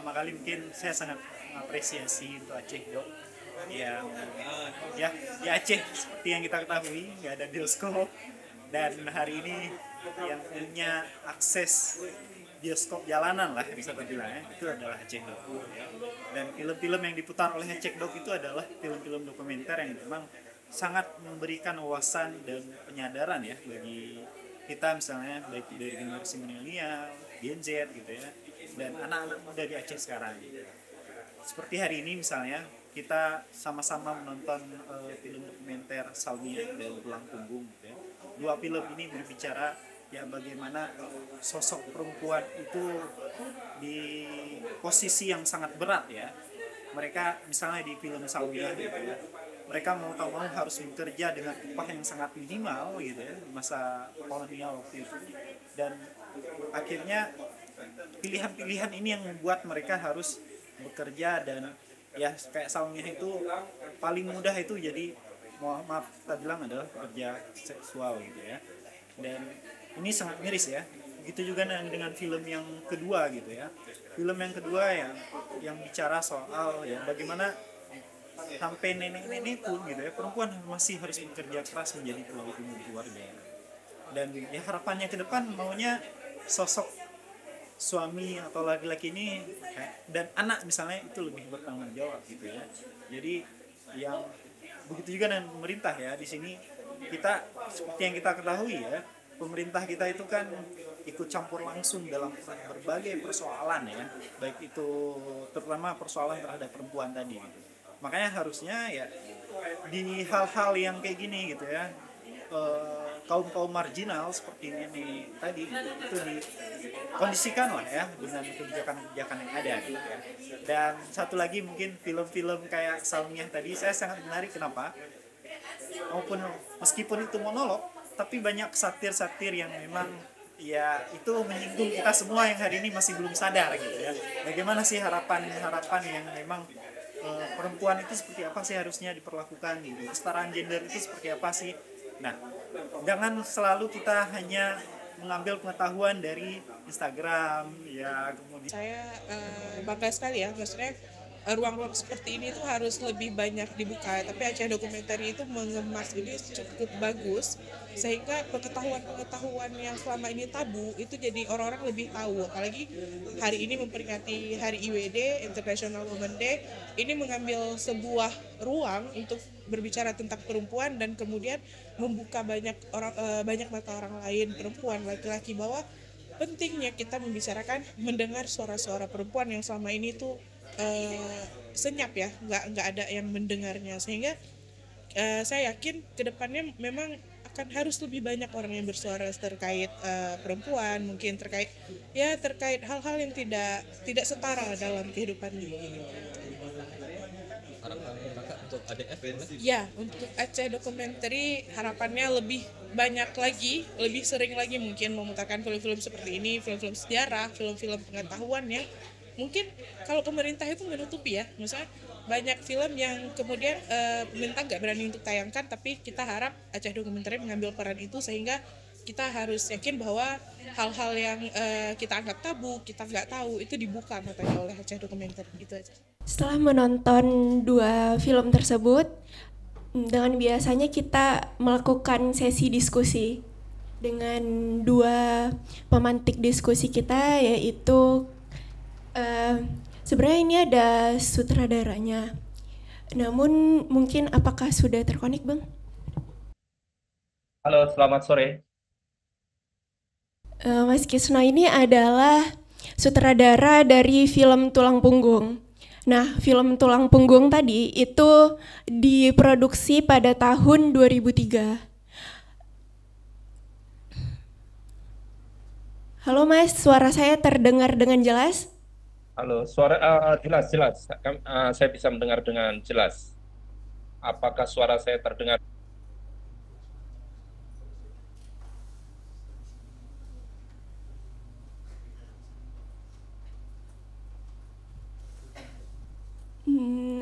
pertama kali mungkin saya sangat apresiasi untuk Aceh Dok yang ya di Aceh seperti yang kita ketahui nggak ada bioskop, dan hari ini yang punya akses bioskop jalanan lah bisa dibilang ya, itu adalah Aceh Dok. Dan film-film yang diputar oleh Aceh Dok itu adalah film-film dokumenter yang memang sangat memberikan wawasan dan penyadaran ya bagi kita, misalnya baik dari generasi milenial, Gen Z gitu ya, dan anak-anak muda di Aceh sekarang. Seperti hari ini misalnya kita sama-sama menonton film dokumenter Salmiah dan Tulang Punggung gitu ya. Dua film ini berbicara ya bagaimana sosok perempuan itu di posisi yang sangat berat ya. Mereka misalnya di film Salmiah gitu ya, mereka mau tak mau harus bekerja dengan upah yang sangat minimal gitu ya masa kolonial waktu itu, dan akhirnya pilihan-pilihan ini yang membuat mereka harus bekerja, dan ya kayak Salmiah itu paling mudah itu jadi maaf kita bilang adalah pekerja seksual gitu ya, dan ini sangat miris ya. Begitu juga dengan film yang kedua gitu ya, film yang kedua yang bicara soal ya bagaimana sampai nenek-nenek pun gitu ya, perempuan masih harus bekerja keras menjadi tulang punggung keluarga. Dan ya harapannya ke depan maunya sosok suami atau laki-laki ini dan anak misalnya itu lebih bertanggung jawab gitu ya. Jadi yang begitu juga dengan pemerintah ya, di sini kita seperti yang kita ketahui ya, pemerintah kita itu kan ikut campur langsung dalam berbagai persoalan ya, baik itu terutama persoalan terhadap perempuan tadi gitu. Makanya harusnya ya di hal-hal yang kayak gini gitu ya, kaum marginal seperti ini tadi itu dikondisikan lah ya dengan kebijakan-kebijakan yang ada gitu ya. Dan satu lagi mungkin film-film kayak Salmiah tadi saya sangat menarik, kenapa? Maupun meskipun itu monolog, tapi banyak satir-satir yang memang ya itu menyinggung kita semua yang hari ini masih belum sadar gitu ya. Bagaimana sih harapan yang memang perempuan itu seperti apa sih harusnya diperlakukan gitu. Kesetaraan gender itu seperti apa sih? Nah, jangan selalu kita hanya mengambil pengetahuan dari Instagram ya, kemudian Saya bangga sekali ya, maksudnya ruang-ruang seperti ini tuh harus lebih banyak dibuka, tapi Aceh Dokumenter itu mengemas ini cukup bagus sehingga pengetahuan-pengetahuan yang selama ini tabu itu jadi orang-orang lebih tahu. Apalagi hari ini memperingati Hari IWD, International Women Day, ini mengambil sebuah ruang untuk berbicara tentang perempuan dan kemudian membuka banyak mata orang lain, perempuan, laki-laki, bahwa pentingnya kita membicarakan, mendengar suara-suara perempuan yang selama ini tuh senyap ya, nggak ada yang mendengarnya, sehingga saya yakin kedepannya memang akan harus lebih banyak orang yang bersuara terkait perempuan, mungkin terkait hal-hal yang tidak setara dalam kehidupannya. Harapan kakak untuk ADF Ya, untuk Aceh Documentary harapannya lebih banyak lagi, lebih sering lagi mungkin memutarkan film-film seperti ini, film-film sejarah, film-film pengetahuan yang mungkin kalau pemerintah itu menutupi ya, misalnya banyak film yang kemudian pemerintah nggak berani untuk tayangkan, tapi kita harap Aceh Documentary mengambil peran itu sehingga kita harus yakin bahwa hal-hal yang kita anggap tabu, kita nggak tahu, itu dibuka matanya oleh Aceh Documentary, gitu aja. Setelah menonton dua film tersebut, dengan biasanya kita melakukan sesi diskusi dengan dua pemantik diskusi kita, yaitu sebenarnya ini ada sutradaranya. Namun mungkin apakah sudah terkonek, Bang? Halo, selamat sore. Mas Kisno ini adalah sutradara dari film Tulang Punggung. Nah, film Tulang Punggung tadi itu diproduksi pada tahun 2003. Halo Mas, suara saya terdengar dengan jelas? Halo, suara jelas. Saya bisa mendengar dengan jelas. Apakah suara saya terdengar?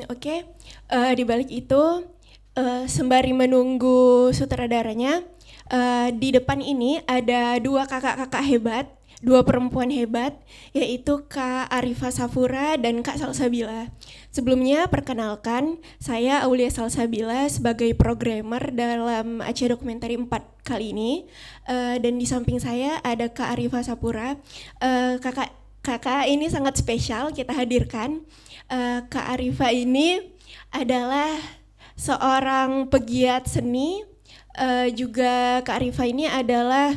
Oke. Di balik itu, sembari menunggu sutradaranya, di depan ini ada dua kakak-kakak hebat dua perempuan hebat, yaitu Kak Arifa Safura dan Kak Salsabila. Sebelumnya, perkenalkan, saya Aulia Salsabila sebagai programmer dalam Aceh Documentary 4 kali ini. Dan di samping saya ada Kak Arifa Safura. Kakak ini sangat spesial kita hadirkan. Kak Arifa ini adalah seorang pegiat seni. Juga Kak Arifa ini adalah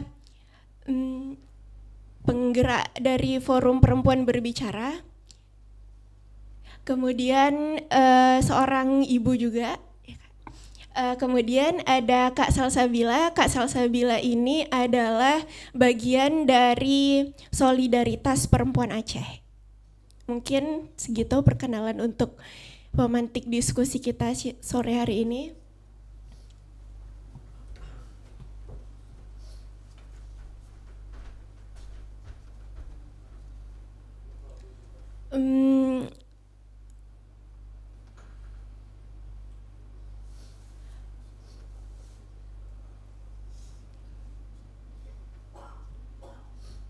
penggerak dari Forum Perempuan Berbicara. Kemudian seorang ibu juga. Kemudian ada Kak Salsabila. Kak Salsabila ini adalah bagian dari Solidaritas Perempuan Aceh. Mungkin segitu perkenalan untuk pemantik diskusi kita sore hari ini.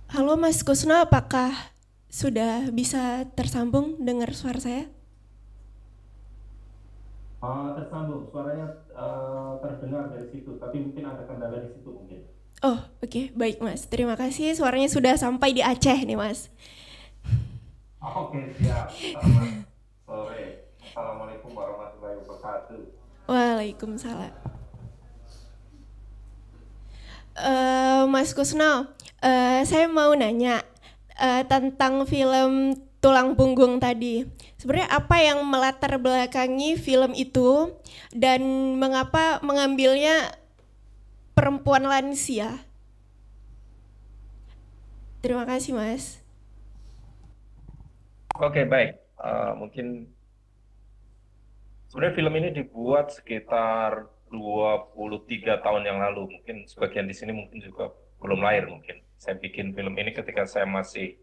Halo Mas Kusno, apakah sudah bisa tersambung dengar suara saya? Tersambung, suaranya terdengar dari situ, tapi mungkin ada kendala di situ mungkin. Oh, oke, baik Mas. Terima kasih, suaranya sudah sampai di Aceh nih Mas. Oke, siap. Selamat sore. Assalamualaikum warahmatullahi wabarakatuh. Waalaikumsalam. Mas Kusno, saya mau nanya tentang film Tulang Punggung tadi. Sebenarnya apa yang melatar belakangi film itu dan mengapa mengambilnya perempuan lansia? Terima kasih Mas. Oke, baik. Mungkin sebenarnya film ini dibuat sekitar 23 tahun yang lalu. Mungkin sebagian di sini mungkin juga belum lahir mungkin. Saya bikin film ini ketika saya masih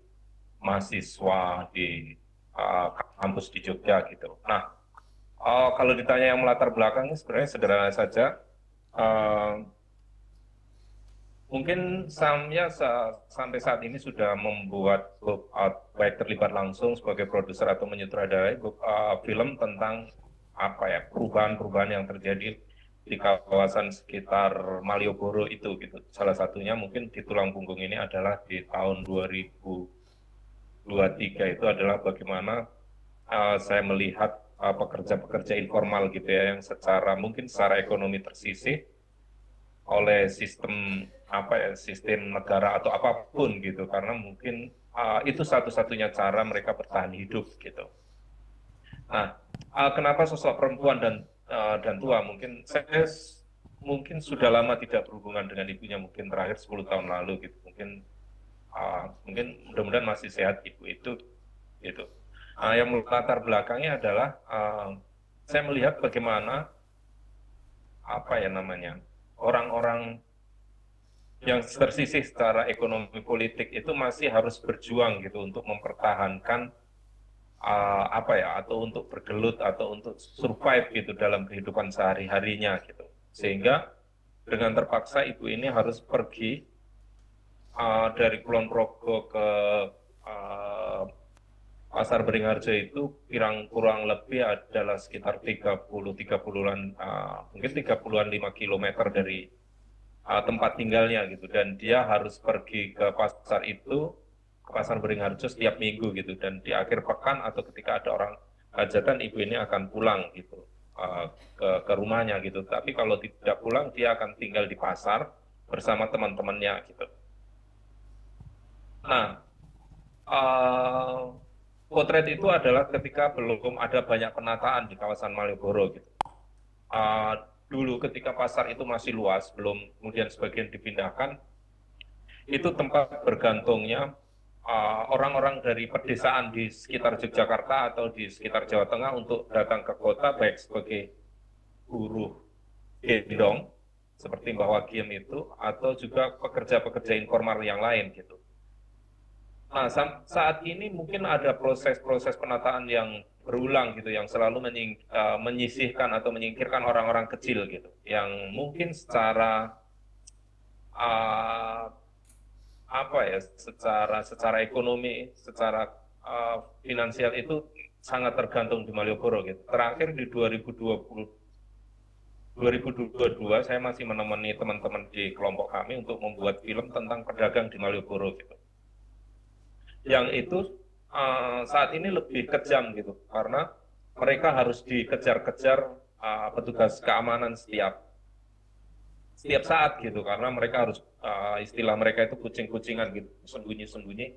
mahasiswa di kampus di Jogja gitu. Nah, kalau ditanya yang melatar belakangnya sebenarnya sederhana saja. Mungkin saya sampai saat ini sudah membuat baik terlibat langsung sebagai produser atau menyutradarai film tentang perubahan-perubahan yang terjadi di kawasan sekitar Malioboro itu gitu. Salah satunya mungkin di Tulang Punggung ini adalah di tahun 2023 itu adalah bagaimana saya melihat pekerja-pekerja informal gitu ya yang mungkin secara ekonomi tersisih oleh sistem sistem negara atau apapun gitu, karena mungkin itu satu-satunya cara mereka bertahan hidup gitu. Nah, kenapa sosok perempuan dan tua? Mungkin saya sudah lama tidak berhubungan dengan ibunya, mungkin terakhir 10 tahun lalu gitu. Mungkin mudah-mudahan masih sehat ibu itu gitu. Yang melatar belakangnya adalah saya melihat bagaimana orang-orang yang tersisih secara ekonomi politik itu masih harus berjuang gitu untuk mempertahankan atau untuk bergelut atau untuk survive gitu dalam kehidupan sehari-harinya gitu. Sehingga dengan terpaksa ibu ini harus pergi dari Kulon Progo ke Pasar Beringharjo itu kurang lebih adalah sekitar 30-an mungkin 30-an 5 kilometer dari tempat tinggalnya gitu, dan dia harus pergi ke pasar itu, ke Pasar Beringharjo setiap minggu gitu, dan di akhir pekan atau ketika ada orang hajatan ibu ini akan pulang gitu ke rumahnya gitu. Tapi kalau tidak pulang dia akan tinggal di pasar bersama teman-temannya gitu. Nah, potret itu adalah ketika belum ada banyak penataan di kawasan Malioboro gitu. Dulu ketika pasar itu masih luas, belum kemudian sebagian dipindahkan, itu tempat bergantungnya orang-orang dari pedesaan di sekitar Yogyakarta atau di sekitar Jawa Tengah untuk datang ke kota, baik sebagai buruh gendong seperti Mbah Wagiem itu, atau juga pekerja-pekerja informal yang lain gitu. Nah, saat ini mungkin ada proses-proses penataan yang berulang gitu, yang selalu menyisihkan atau menyingkirkan orang-orang kecil gitu, yang mungkin secara apa ya, secara ekonomi, secara finansial itu sangat tergantung di Malioboro gitu. Terakhir di 2022 saya masih menemani teman-teman di kelompok kami untuk membuat film tentang pedagang di Malioboro gitu. Yang itu saat ini lebih kejam gitu, karena mereka harus dikejar-kejar petugas keamanan setiap saat gitu, karena mereka harus istilah mereka itu kucing-kucingan gitu, sembunyi-sembunyi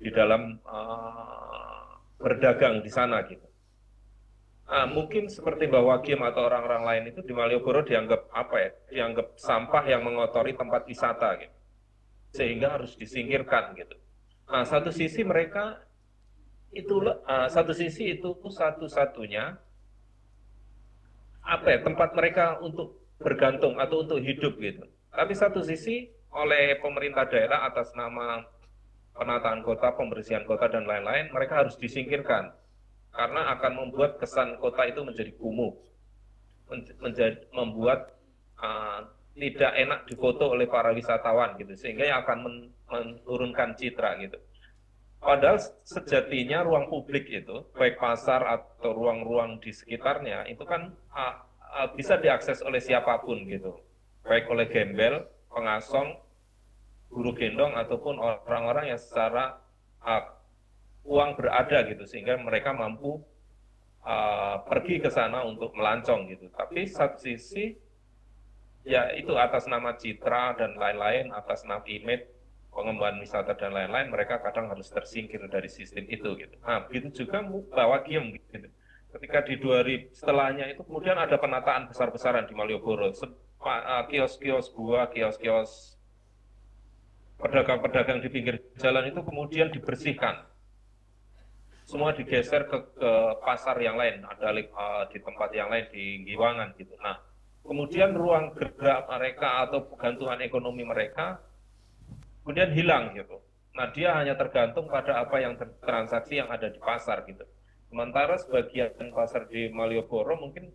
di dalam berdagang di sana gitu. Mungkin seperti Mbak Wagiem atau orang-orang lain itu di Malioboro dianggap apa ya? Dianggap sampah yang mengotori tempat wisata gitu, sehingga harus disingkirkan gitu. Nah, satu sisi mereka itu satu-satunya apa ya, tempat mereka untuk bergantung atau untuk hidup gitu. Tapi satu sisi oleh pemerintah daerah atas nama penataan kota, pembersihan kota dan lain-lain, mereka harus disingkirkan karena akan membuat kesan kota itu menjadi kumuh, membuat tidak enak difoto oleh para wisatawan gitu, sehingga yang akan menurunkan citra gitu. Padahal sejatinya ruang publik itu, baik pasar atau ruang-ruang di sekitarnya, itu kan bisa diakses oleh siapapun gitu, baik oleh gembel, pengasong, guru gendong, ataupun orang-orang yang secara uang berada gitu, sehingga mereka mampu pergi ke sana untuk melancong gitu. Tapi satu sisi, ya itu atas nama citra dan lain-lain, atas nama image, pengembangan wisata dan lain-lain, mereka kadang harus tersingkir dari sistem itu gitu. Nah, begitu juga Mbak Wagiem gitu. Ketika di 2000 setelahnya itu kemudian ada penataan besar-besaran di Malioboro, kios-kios gua, kios-kios pedagang-pedagang di pinggir jalan itu kemudian dibersihkan. Semua digeser ke pasar yang lain, ada di tempat yang lain di Giwangan gitu. Nah, kemudian ruang gerak mereka atau kegantungan ekonomi mereka kemudian hilang gitu. Nah, dia hanya tergantung pada apa yang transaksi yang ada di pasar gitu. Sementara sebagian pasar di Malioboro mungkin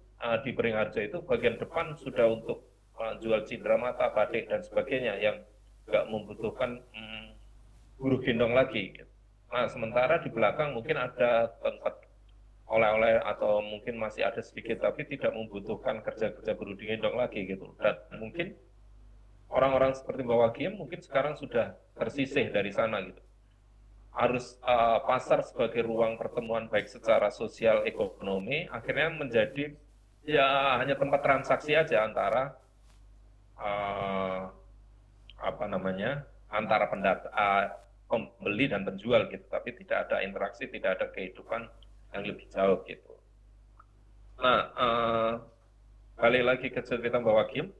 di Beringharjo itu bagian depan sudah untuk jual cindramata, batik dan sebagainya yang nggak membutuhkan buruh gendong lagi gitu. Nah, sementara di belakang mungkin ada tempat oleh-oleh atau mungkin masih ada sedikit, tapi tidak membutuhkan kerja-kerja buruh gendong lagi gitu. Dan mungkin orang-orang seperti Mbak Wagiem mungkin sekarang sudah tersisih dari sana gitu. Harus pasar sebagai ruang pertemuan baik secara sosial ekonomi akhirnya menjadi ya hanya tempat transaksi aja antara antara pembeli dan penjual gitu, tapi tidak ada interaksi, tidak ada kehidupan yang lebih jauh gitu. Nah, balik lagi ke cerita Mbak Wagiem.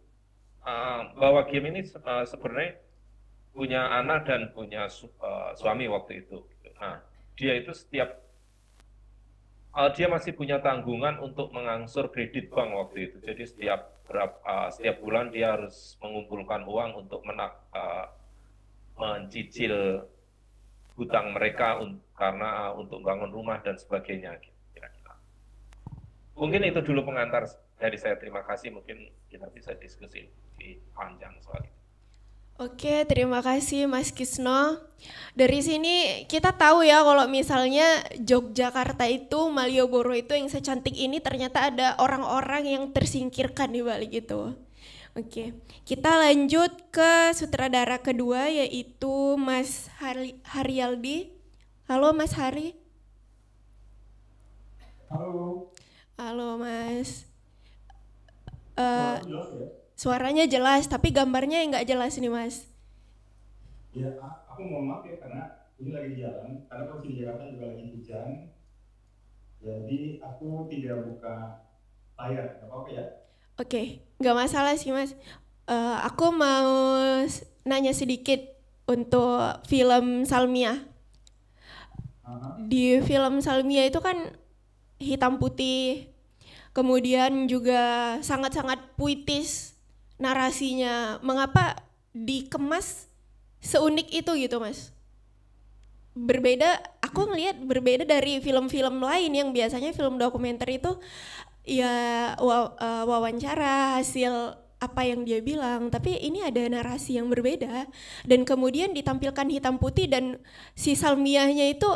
Mbak Wagiem ini sebenarnya punya anak dan punya suami waktu itu. Nah, dia itu dia masih punya tanggungan untuk mengangsur kredit bank waktu itu. Jadi setiap bulan dia harus mengumpulkan uang untuk mencicil hutang mereka karena untuk bangun rumah dan sebagainya. Kira-kira. Mungkin itu dulu pengantar dari saya. Terima kasih. Mungkin kita bisa diskusi lebih panjang soal itu. Oke, terima kasih Mas Kisno. Dari sini kita tahu ya kalau misalnya Yogyakarta itu, Malioboro itu yang secantik ini ternyata ada orang-orang yang tersingkirkan di balik itu. Oke, kita lanjut ke sutradara kedua yaitu Mas Haryaldi. Halo Mas Hari. Halo. Halo Mas. Jelas ya? Suaranya jelas, tapi gambarnya yang nggak jelas nih Mas. Ya, aku mohon maaf ya karena ini lagi di jalan, karena posisi di Jakarta juga lagi hujan. Jadi aku tidak buka layar, nggak apa-apa ya? Oke, nggak masalah sih Mas. Aku mau nanya sedikit untuk film Salmiah. Di film Salmiah itu kan hitam putih, kemudian juga sangat-sangat puitis narasinya. Mengapa dikemas seunik itu gitu Mas? Berbeda, aku ngelihat berbeda dari film-film lain yang biasanya film dokumenter itu ya wawancara apa yang dia bilang, tapi ini ada narasi yang berbeda dan kemudian ditampilkan hitam putih dan si Salmiahnya itu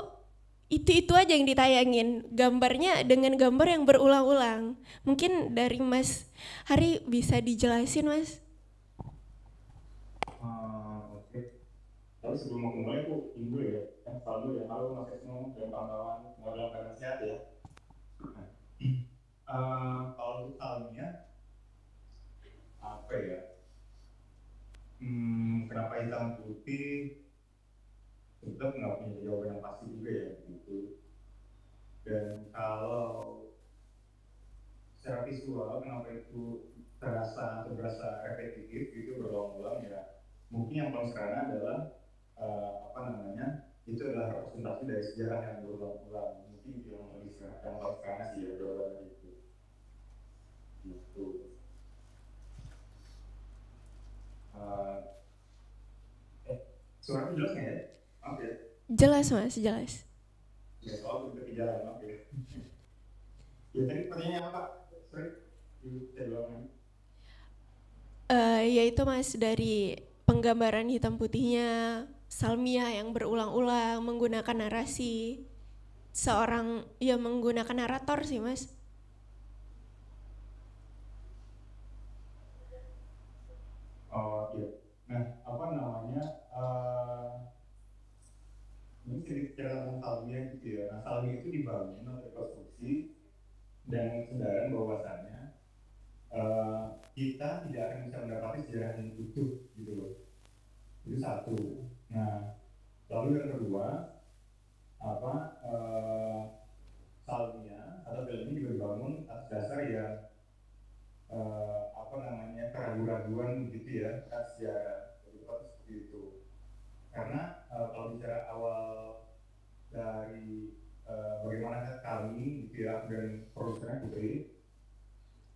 aja yang ditayangin, gambarnya dengan gambar yang berulang-ulang. Mungkin dari Mas Hari bisa dijelasin, Mas? Oke. Tapi sebelum mau mulai aku dulu ya, selalu ya, halo Mas Esno dan kawan-kawan, semoga dalam keadaan sehat ya. Kalau untuk Salmiah, apa ya? Kenapa hitam putih? Tetap nggak punya jawaban yang pasti juga ya gitu. Dan kalau secara visual kenapa itu terasa repetitif gitu berulang-ulang ya? Mungkin yang paling sekarang adalah itu adalah representasi dari sejarah yang berulang-ulang. Mungkin itu yang paling sekarang sih ya jawabannya itu. Gitu. Suaranya jelas nggak ya? Oke. Jelas, Mas, jelas. Ya, soal udah jalan, oke. Ya, tadi pertanyaannya apa? Sorry, saya ulangi. Yaitu Mas, dari penggambaran hitam putihnya Salmiah yang berulang-ulang menggunakan narasi seorang yang menggunakan narator sih, Mas. Oh iya. Nah, ini cerita tentang Salmiah gitu ya. Nah, Salmiah itu dibangun atau rekonstruksi dan kesadaran bahwasannya kita tidak akan bisa mendapati sejarah yang utuh gitu loh. Itu satu. Nah, lalu yang kedua, Salmiah atau film ini juga dibangun atas dasar yang keraguan-keraguan gitu ya, sejarah seperti itu. Karena kalau bicara awal dari bagaimana kami gitu ya dan produsernya Putri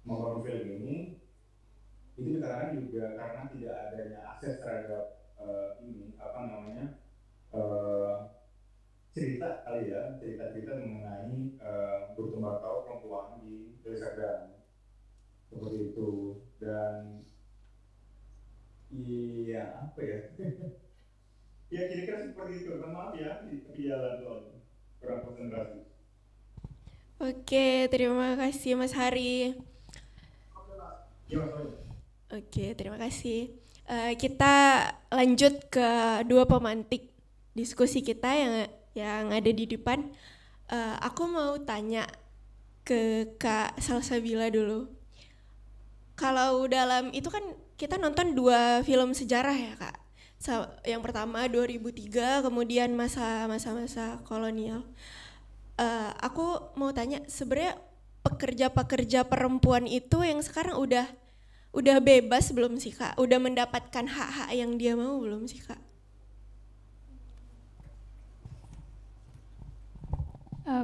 membangun film ini, itu dikarenakan juga karena tidak adanya akses terhadap cerita-cerita mengenai guru tembakau perempuan di desa Gran seperti itu. Dan iya apa ya ya kira-kira seperti itu. Maaf ya di jalan kurang konsentrasi. Oke, terima kasih Mas Hari. Iya, Mas. Oke, terima kasih. Kita lanjut ke dua pemantik diskusi kita yang ada di depan. Aku mau tanya ke Kak Salsabila dulu. Kalau dalam itu kan kita nonton dua film sejarah ya, Kak. Yang pertama 2003, kemudian masa-masa kolonial. Aku mau tanya, sebenarnya pekerja-pekerja perempuan itu yang sekarang udah bebas belum sih, Kak? Udah mendapatkan hak-hak yang dia mau belum sih, Kak?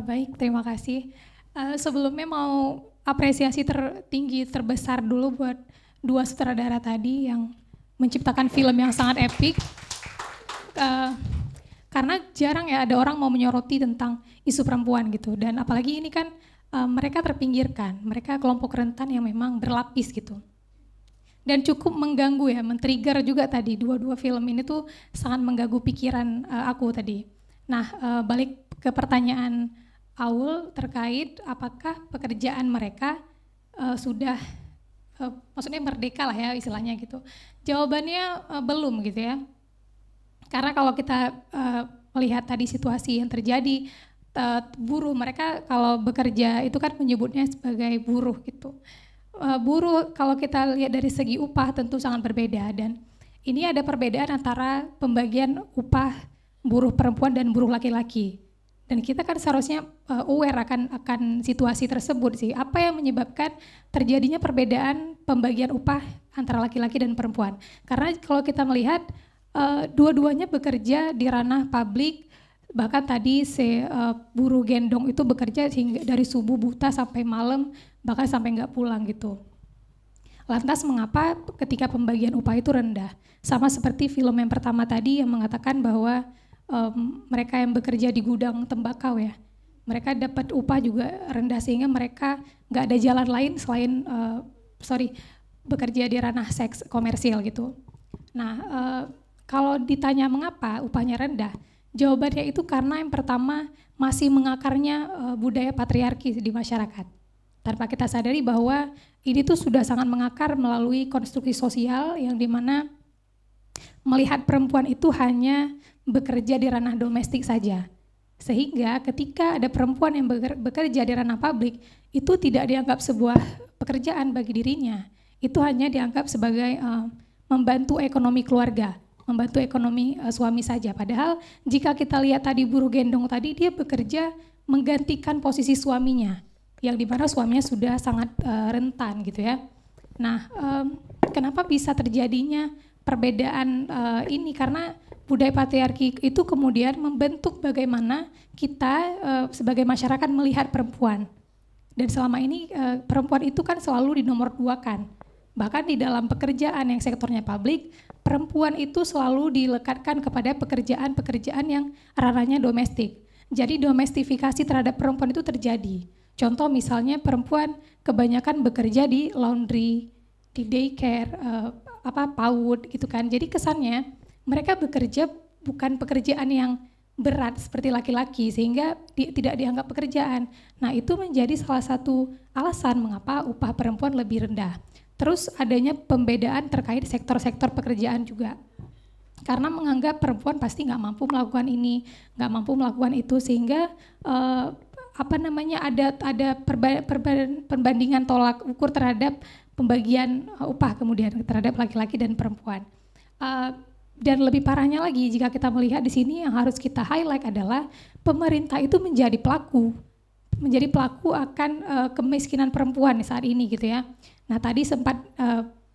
Baik, terima kasih. Sebelumnya mau apresiasi tertinggi terbesar dulu buat dua sutradara tadi yang menciptakan film yang sangat epik. Karena jarang ya ada orang mau menyoroti tentang isu perempuan gitu, dan apalagi ini kan mereka terpinggirkan, mereka kelompok rentan yang memang berlapis gitu. Dan cukup mengganggu ya, men-trigger juga tadi, dua-dua film ini tuh sangat mengganggu pikiran aku tadi. Nah, balik ke pertanyaan Aul terkait apakah pekerjaan mereka sudah maksudnya merdeka lah ya istilahnya gitu. Jawabannya belum gitu ya. Karena kalau kita melihat tadi situasi yang terjadi, buruh mereka kalau bekerja itu kan menyebutnya sebagai buruh gitu. Buruh kalau kita lihat dari segi upah tentu sangat berbeda, dan ini ada perbedaan antara pembagian upah buruh perempuan dan buruh laki-laki. Dan kita kan seharusnya aware akan situasi tersebut sih. Apa yang menyebabkan terjadinya perbedaan pembagian upah antara laki-laki dan perempuan? Karena kalau kita melihat dua-duanya bekerja di ranah publik, bahkan tadi buruh gendong itu bekerja hingga dari subuh buta sampai malam, bahkan sampai nggak pulang gitu. Lantas mengapa ketika pembagian upah itu rendah? Sama seperti film yang pertama tadi yang mengatakan bahwa mereka yang bekerja di gudang tembakau ya, mereka dapat upah juga rendah sehingga mereka nggak ada jalan lain selain bekerja di ranah seks komersil gitu. Nah, kalau ditanya mengapa upahnya rendah, jawabannya itu karena yang pertama masih mengakarnya budaya patriarki di masyarakat. Tanpa kita sadari bahwa ini tuh sudah sangat mengakar melalui konstruksi sosial yang dimana melihat perempuan itu hanya bekerja di ranah domestik saja. Sehingga ketika ada perempuan yang bekerja di ranah publik, itu tidak dianggap sebuah pekerjaan bagi dirinya. Itu hanya dianggap sebagai membantu ekonomi keluarga, membantu ekonomi suami saja. Padahal jika kita lihat tadi buruh gendong tadi, dia bekerja menggantikan posisi suaminya, yang dimana suaminya sudah sangat rentan gitu ya. Nah, kenapa bisa terjadinya perbedaan ini? Karena budaya patriarki itu kemudian membentuk bagaimana kita sebagai masyarakat melihat perempuan. Dan selama ini perempuan itu kan selalu dinomorduakan. Bahkan di dalam pekerjaan yang sektornya publik, perempuan itu selalu dilekatkan kepada pekerjaan-pekerjaan yang ranahnya domestik. Jadi domestifikasi terhadap perempuan itu terjadi. Contoh misalnya perempuan kebanyakan bekerja di laundry, di daycare, PAUD gitu kan. Jadi kesannya mereka bekerja bukan pekerjaan yang berat seperti laki-laki sehingga tidak dianggap pekerjaan. Nah, itu menjadi salah satu alasan mengapa upah perempuan lebih rendah. Terus adanya pembedaan terkait sektor-sektor pekerjaan juga. Karena menganggap perempuan pasti nggak mampu melakukan ini, nggak mampu melakukan itu, sehingga ada perbandingan tolak ukur terhadap pembagian upah kemudian terhadap laki-laki dan perempuan. Dan lebih parahnya lagi, jika kita melihat di sini yang harus kita highlight adalah pemerintah itu menjadi pelaku akan kemiskinan perempuan saat ini gitu ya. Nah, tadi sempat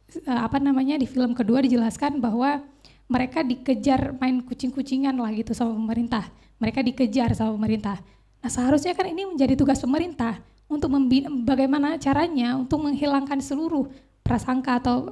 di film kedua dijelaskan bahwa mereka dikejar main kucing-kucingan lah gitu sama pemerintah. Mereka dikejar sama pemerintah. Nah, seharusnya kan ini menjadi tugas pemerintah untuk bagaimana caranya untuk menghilangkan seluruh prasangka atau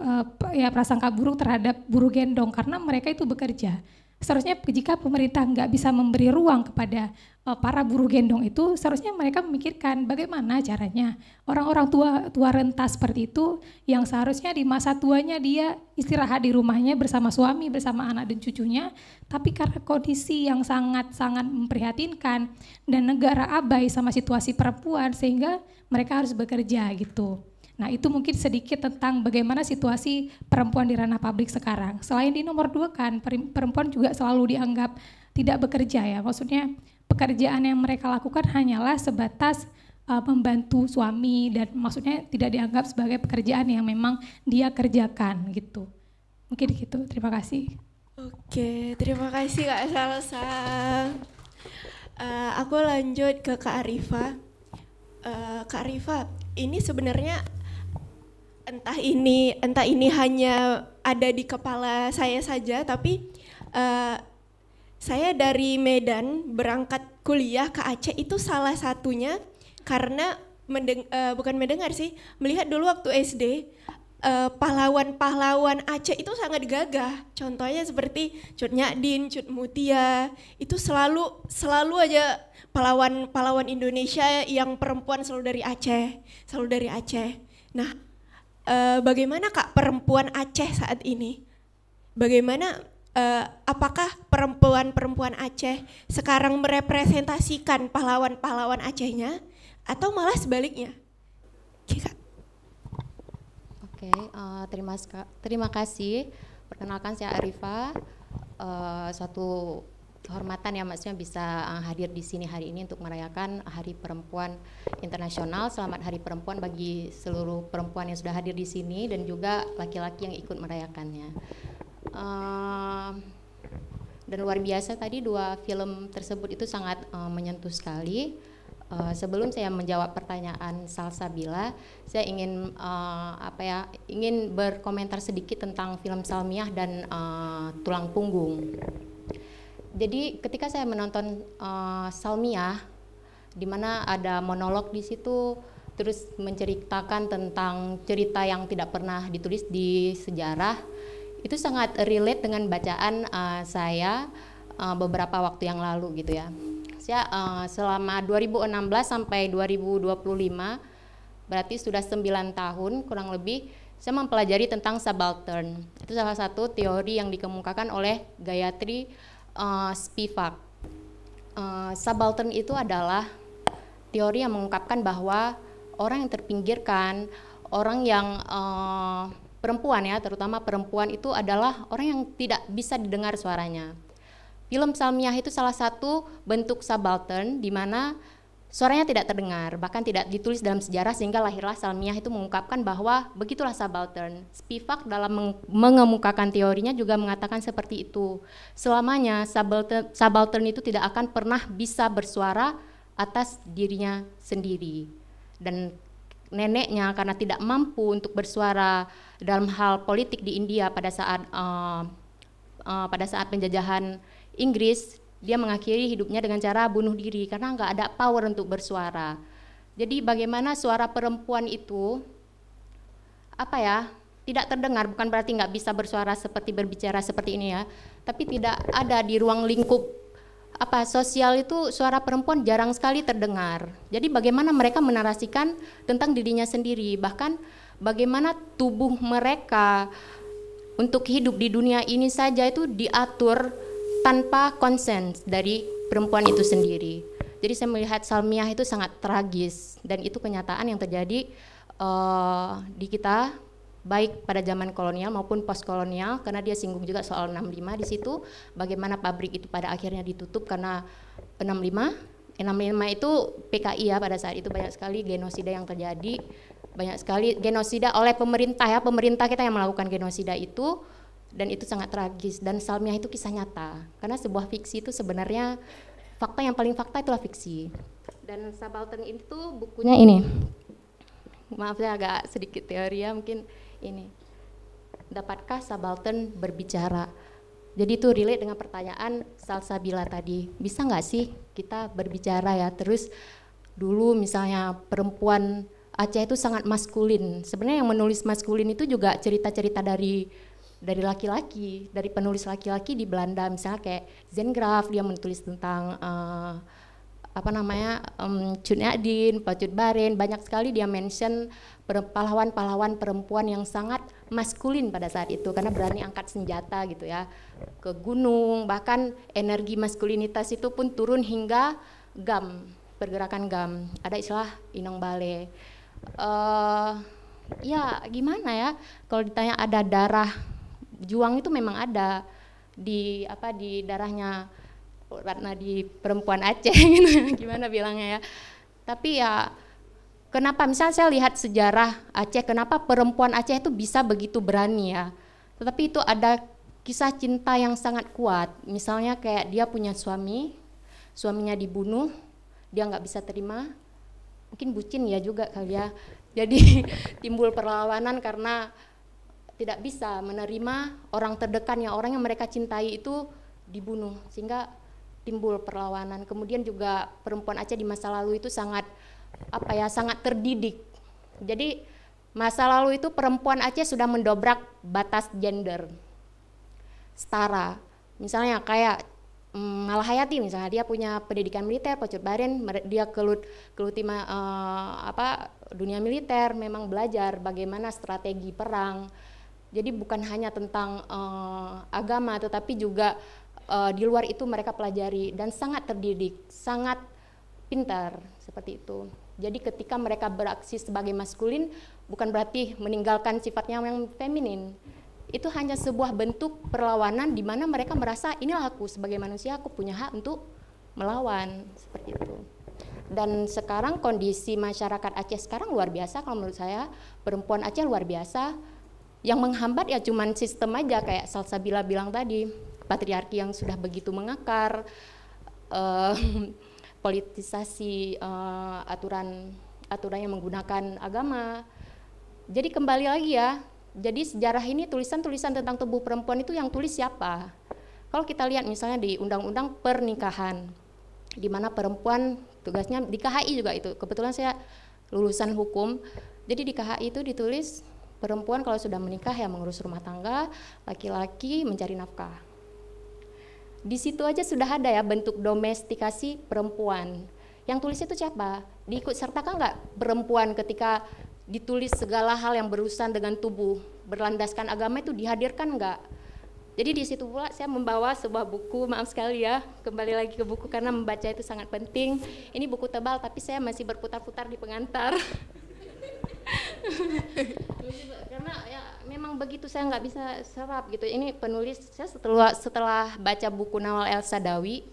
prasangka buruk terhadap buruh gendong karena mereka itu bekerja. Seharusnya jika pemerintah nggak bisa memberi ruang kepada para buruh gendong itu, seharusnya mereka memikirkan bagaimana caranya orang-orang tua renta seperti itu yang seharusnya di masa tuanya dia istirahat di rumahnya bersama suami, bersama anak dan cucunya, tapi karena kondisi yang sangat-sangat memprihatinkan dan negara abai sama situasi perempuan sehingga mereka harus bekerja gitu. Nah, itu mungkin sedikit tentang bagaimana situasi perempuan di ranah publik sekarang. Selain dinomorduakan, perempuan juga selalu dianggap tidak bekerja ya. Maksudnya pekerjaan yang mereka lakukan hanyalah sebatas membantu suami dan maksudnya tidak dianggap sebagai pekerjaan yang memang dia kerjakan gitu. Mungkin gitu, terima kasih. Oke, terima kasih Kak Salsa. Aku lanjut ke Kak Arifa. Kak Arifa, ini sebenarnya entah ini hanya ada di kepala saya saja, tapi saya dari Medan berangkat kuliah ke Aceh itu salah satunya karena bukan mendengar sih, melihat dulu waktu SD pahlawan-pahlawan Aceh itu sangat gagah. Contohnya seperti Cut Nyadin, Cut Mutia, itu selalu aja pahlawan Indonesia yang perempuan selalu dari Aceh. Nah, bagaimana Kak perempuan Aceh saat ini? Bagaimana apakah perempuan Aceh sekarang merepresentasikan pahlawan Acehnya atau malah sebaliknya? Oke, Kak. Oke, terima kasih. Perkenalkan saya Arifa. Suatu kehormatan ya maksudnya bisa hadir di sini hari ini untuk merayakan Hari Perempuan Internasional. Selamat Hari Perempuan bagi seluruh perempuan yang sudah hadir di sini dan juga laki-laki yang ikut merayakannya. Dan luar biasa tadi dua film tersebut itu sangat menyentuh sekali. Sebelum saya menjawab pertanyaan Salsabila, saya ingin ingin berkomentar sedikit tentang film Salmiah dan Tulang Punggung. Jadi ketika saya menonton Salmiah, di mana ada monolog di situ, terus menceritakan tentang cerita yang tidak pernah ditulis di sejarah, itu sangat relate dengan bacaan saya beberapa waktu yang lalu gitu ya. Saya selama 2016 sampai 2025, berarti sudah 9 tahun kurang lebih, saya mempelajari tentang subaltern. Itu salah satu teori yang dikemukakan oleh Gayatri Spivak. Subaltern itu adalah teori yang mengungkapkan bahwa orang yang terpinggirkan, orang yang perempuan ya, terutama perempuan itu adalah orang yang tidak bisa didengar suaranya. Film Salmiah itu salah satu bentuk subaltern di mana suaranya tidak terdengar, bahkan tidak ditulis dalam sejarah, sehingga lahirlah Salmiah itu mengungkapkan bahwa begitulah subaltern. Spivak dalam mengemukakan teorinya juga mengatakan seperti itu. Selamanya subaltern itu tidak akan pernah bisa bersuara atas dirinya sendiri. Dan neneknya karena tidak mampu untuk bersuara dalam hal politik di India pada saat penjajahan Inggris, dia mengakhiri hidupnya dengan cara bunuh diri karena nggak ada power untuk bersuara. Jadi bagaimana suara perempuan itu tidak terdengar, bukan berarti nggak bisa bersuara seperti berbicara seperti ini ya, tapi tidak ada di ruang lingkup sosial itu suara perempuan jarang sekali terdengar. Jadi bagaimana mereka menarasikan tentang dirinya sendiri, bahkan bagaimana tubuh mereka untuk hidup di dunia ini saja itu diatur tanpa konsen dari perempuan itu sendiri. Jadi saya melihat Salmiah itu sangat tragis, dan itu kenyataan yang terjadi di kita baik pada zaman kolonial maupun post kolonial, karena dia singgung juga soal 65 di situ, bagaimana pabrik itu pada akhirnya ditutup karena 65 itu PKI ya, pada saat itu banyak sekali genosida yang terjadi, banyak sekali genosida oleh pemerintah ya, pemerintah kita yang melakukan genosida itu. Dan itu sangat tragis, dan Salmiah itu kisah nyata, karena sebuah fiksi itu sebenarnya fakta yang paling fakta itulah fiksi. Dan Subaltern itu bukunya ini, maaf saya agak sedikit teori ya, mungkin ini, dapatkah subaltern berbicara? Jadi itu relate dengan pertanyaan Salsabila tadi, bisa nggak sih kita berbicara ya? Terus dulu misalnya perempuan Aceh itu sangat maskulin, sebenarnya yang menulis maskulin itu juga cerita-cerita dari laki-laki, dari penulis laki-laki di Belanda, misalnya kayak Zengraf, dia menulis tentang Cut Nyadin, Pak Cut Baren, banyak sekali dia mention pahlawan-pahlawan perempuan yang sangat maskulin pada saat itu, karena berani angkat senjata gitu ya, ke gunung, bahkan energi maskulinitas itu pun turun hingga GAM, pergerakan GAM, ada istilah Inong Bale. Ya gimana ya, kalau ditanya ada darah juang itu memang ada di darahnya Ratna di perempuan Aceh gitu, gimana bilangnya ya. Tapi ya kenapa, misalnya saya lihat sejarah Aceh, kenapa perempuan Aceh itu bisa begitu berani ya. Tetapi itu ada kisah cinta yang sangat kuat. Misalnya kayak dia punya suaminya dibunuh, dia nggak bisa terima, mungkin bucin ya juga kali ya. Jadi timbul perlawanan karena tidak bisa menerima orang terdekatnya, orang yang mereka cintai itu dibunuh, sehingga timbul perlawanan. Kemudian juga perempuan Aceh di masa lalu itu sangat sangat terdidik. Jadi masa lalu itu perempuan Aceh sudah mendobrak batas gender setara. Misalnya kayak Malahayati, misalnya dia punya pendidikan militer, Pak Cut Baren dia geluti dunia militer, memang belajar bagaimana strategi perang. Jadi bukan hanya tentang agama, tetapi juga di luar itu mereka pelajari, dan sangat terdidik, sangat pintar seperti itu. Jadi ketika mereka beraksi sebagai maskulin, bukan berarti meninggalkan sifatnya yang feminin. Itu hanya sebuah bentuk perlawanan di mana mereka merasa inilah aku sebagai manusia, aku punya hak untuk melawan, seperti itu. Dan sekarang kondisi masyarakat Aceh sekarang luar biasa kalau menurut saya, perempuan Aceh luar biasa. Yang menghambat ya cuman sistem aja, kayak Salsabila bilang tadi, patriarki yang sudah begitu mengakar, politisasi aturan yang menggunakan agama. Jadi kembali lagi ya, jadi sejarah ini tulisan-tulisan tentang tubuh perempuan itu yang tulis siapa? Kalau kita lihat misalnya di Undang-Undang Pernikahan, di mana perempuan tugasnya di KHI juga itu, kebetulan saya lulusan hukum, jadi di KHI itu ditulis perempuan kalau sudah menikah ya mengurus rumah tangga, laki-laki mencari nafkah. Di situ aja sudah ada ya bentuk domestikasi perempuan. Yang tulis itu siapa? Diikut sertakan nggak perempuan ketika ditulis segala hal yang berurusan dengan tubuh berlandaskan agama itu dihadirkan enggak. Jadi di situ pula saya membawa sebuah buku, maaf sekali ya, kembali lagi ke buku karena membaca itu sangat penting. Ini buku tebal tapi saya masih berputar-putar di pengantar. Karena ya memang begitu, saya nggak bisa serap gitu. Ini penulis saya setelah baca buku Nawal El-Saadawi,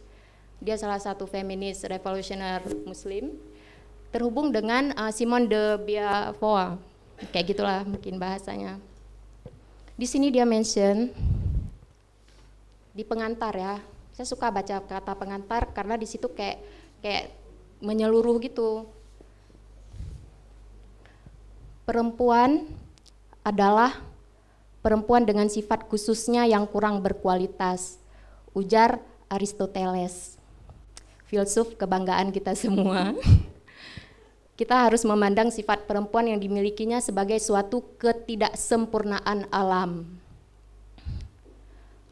dia salah satu feminis revolusioner Muslim, terhubung dengan Simone de Beauvoir, kayak gitulah mungkin bahasanya. Di sini dia mention di pengantar ya, saya suka baca kata pengantar karena di situ kayak menyeluruh gitu. Perempuan adalah perempuan dengan sifat khususnya yang kurang berkualitas, ujar Aristoteles, filsuf kebanggaan kita semua. Kita harus memandang sifat perempuan yang dimilikinya sebagai suatu ketidaksempurnaan alam.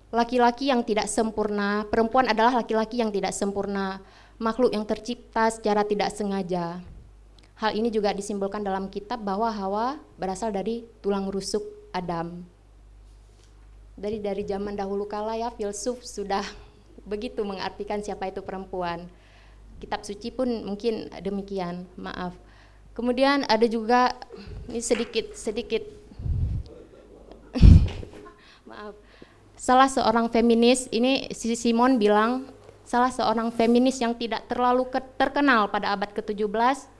Laki-laki yang tidak sempurna, perempuan adalah laki-laki yang tidak sempurna, makhluk yang tercipta secara tidak sengaja. Hal ini juga disimbolkan dalam kitab bahwa Hawa berasal dari tulang rusuk Adam. Dari zaman dahulu kala ya, filsuf sudah begitu mengartikan siapa itu perempuan. Kitab suci pun mungkin demikian, maaf. Kemudian ada juga, ini sedikit maaf. Salah seorang feminis, ini si Simon bilang, salah seorang feminis yang tidak terlalu terkenal pada abad ke-17,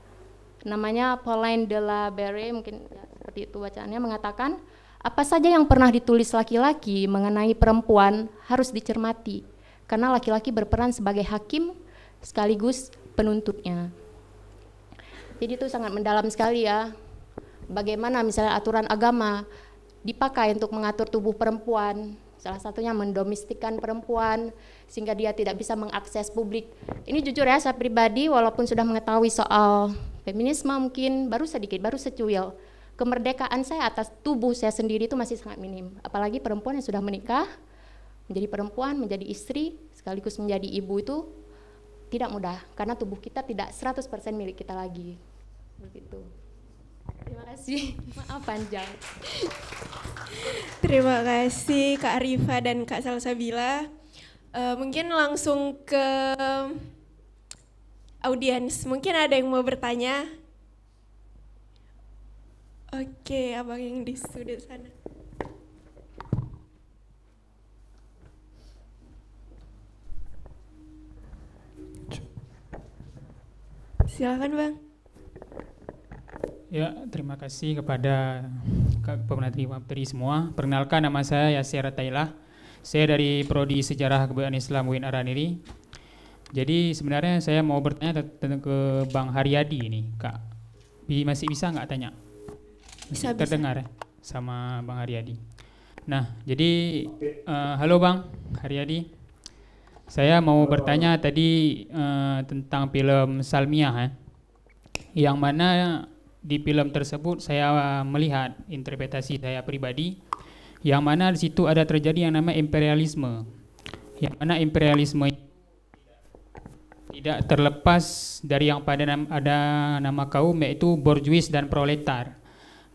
namanya Pauline de la Barre, mungkin ya, seperti itu bacaannya, mengatakan, apa saja yang pernah ditulis laki-laki mengenai perempuan harus dicermati, karena laki-laki berperan sebagai hakim sekaligus penuntutnya. Jadi itu sangat mendalam sekali ya, bagaimana misalnya aturan agama dipakai untuk mengatur tubuh perempuan, salah satunya mendomestikkan perempuan sehingga dia tidak bisa mengakses publik. Ini jujur ya, saya pribadi walaupun sudah mengetahui soal feminisme mungkin baru sedikit, baru secuil, kemerdekaan saya atas tubuh saya sendiri itu masih sangat minim. Apalagi perempuan yang sudah menikah, menjadi perempuan, menjadi istri, sekaligus menjadi ibu itu tidak mudah, karena tubuh kita tidak 100% milik kita lagi. Begitu. Terima kasih, maaf panjang. Terima kasih Kak Arifa dan Kak Salsabila. Mungkin langsung ke audiens. Mungkin ada yang mau bertanya? Oke, abang yang di sudut sana. Silakan Bang. Ya, terima kasih kepada pemateri semua. Perkenalkan, nama saya Yasir Tailah. Saya dari Prodi Sejarah Kebudayaan Islam UIN Araniri. Jadi sebenarnya saya mau bertanya tentang ke Bang Haryadi ini, Kak. Masih bisa nggak tanya? Masih Bisa, terdengar ya sama Bang Haryadi. Nah, jadi halo Bang Haryadi. Saya mau bertanya tadi tentang film Salmiah, yang mana di film tersebut saya melihat interpretasi saya pribadi, yang mana di situ ada terjadi yang namanya imperialisme, yang mana imperialisme tidak terlepas dari yang pada ada nama kaum, yaitu borjuis dan proletar.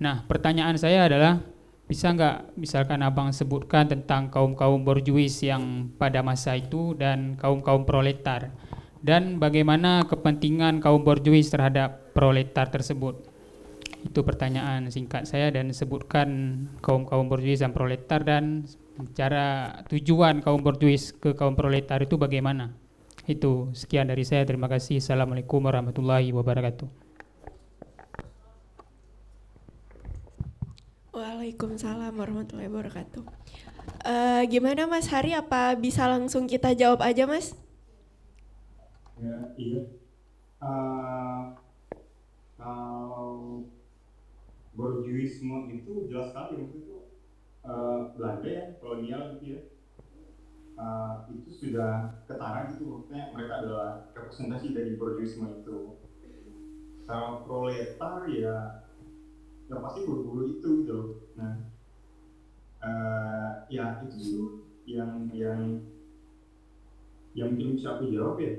Nah, pertanyaan saya adalah, bisa nggak misalkan abang sebutkan tentang kaum-kaum borjuis yang pada masa itu dan kaum-kaum proletar, dan bagaimana kepentingan kaum borjuis terhadap proletar tersebut? Itu pertanyaan singkat saya, dan sebutkan kaum-kaum borjuis dan proletar dan cara tujuan kaum borjuis ke kaum proletar itu bagaimana. Itu sekian dari saya, terima kasih. Assalamualaikum warahmatullahi wabarakatuh. Waalaikumsalam warahmatullahi wabarakatuh. Gimana Mas Hari, apa bisa langsung kita jawab aja Mas? Ya, iya. Kalau borjuisme itu jelas sekali, waktu itu Belanda ya, kolonial gitu ya, itu sudah ketara gitu, maksudnya mereka adalah representasi dari borjuisme itu. Kalau proletar ya pasti buru-buru itu gitu. Nah, ya itu tuh yang mungkin bisa aku jawab ya.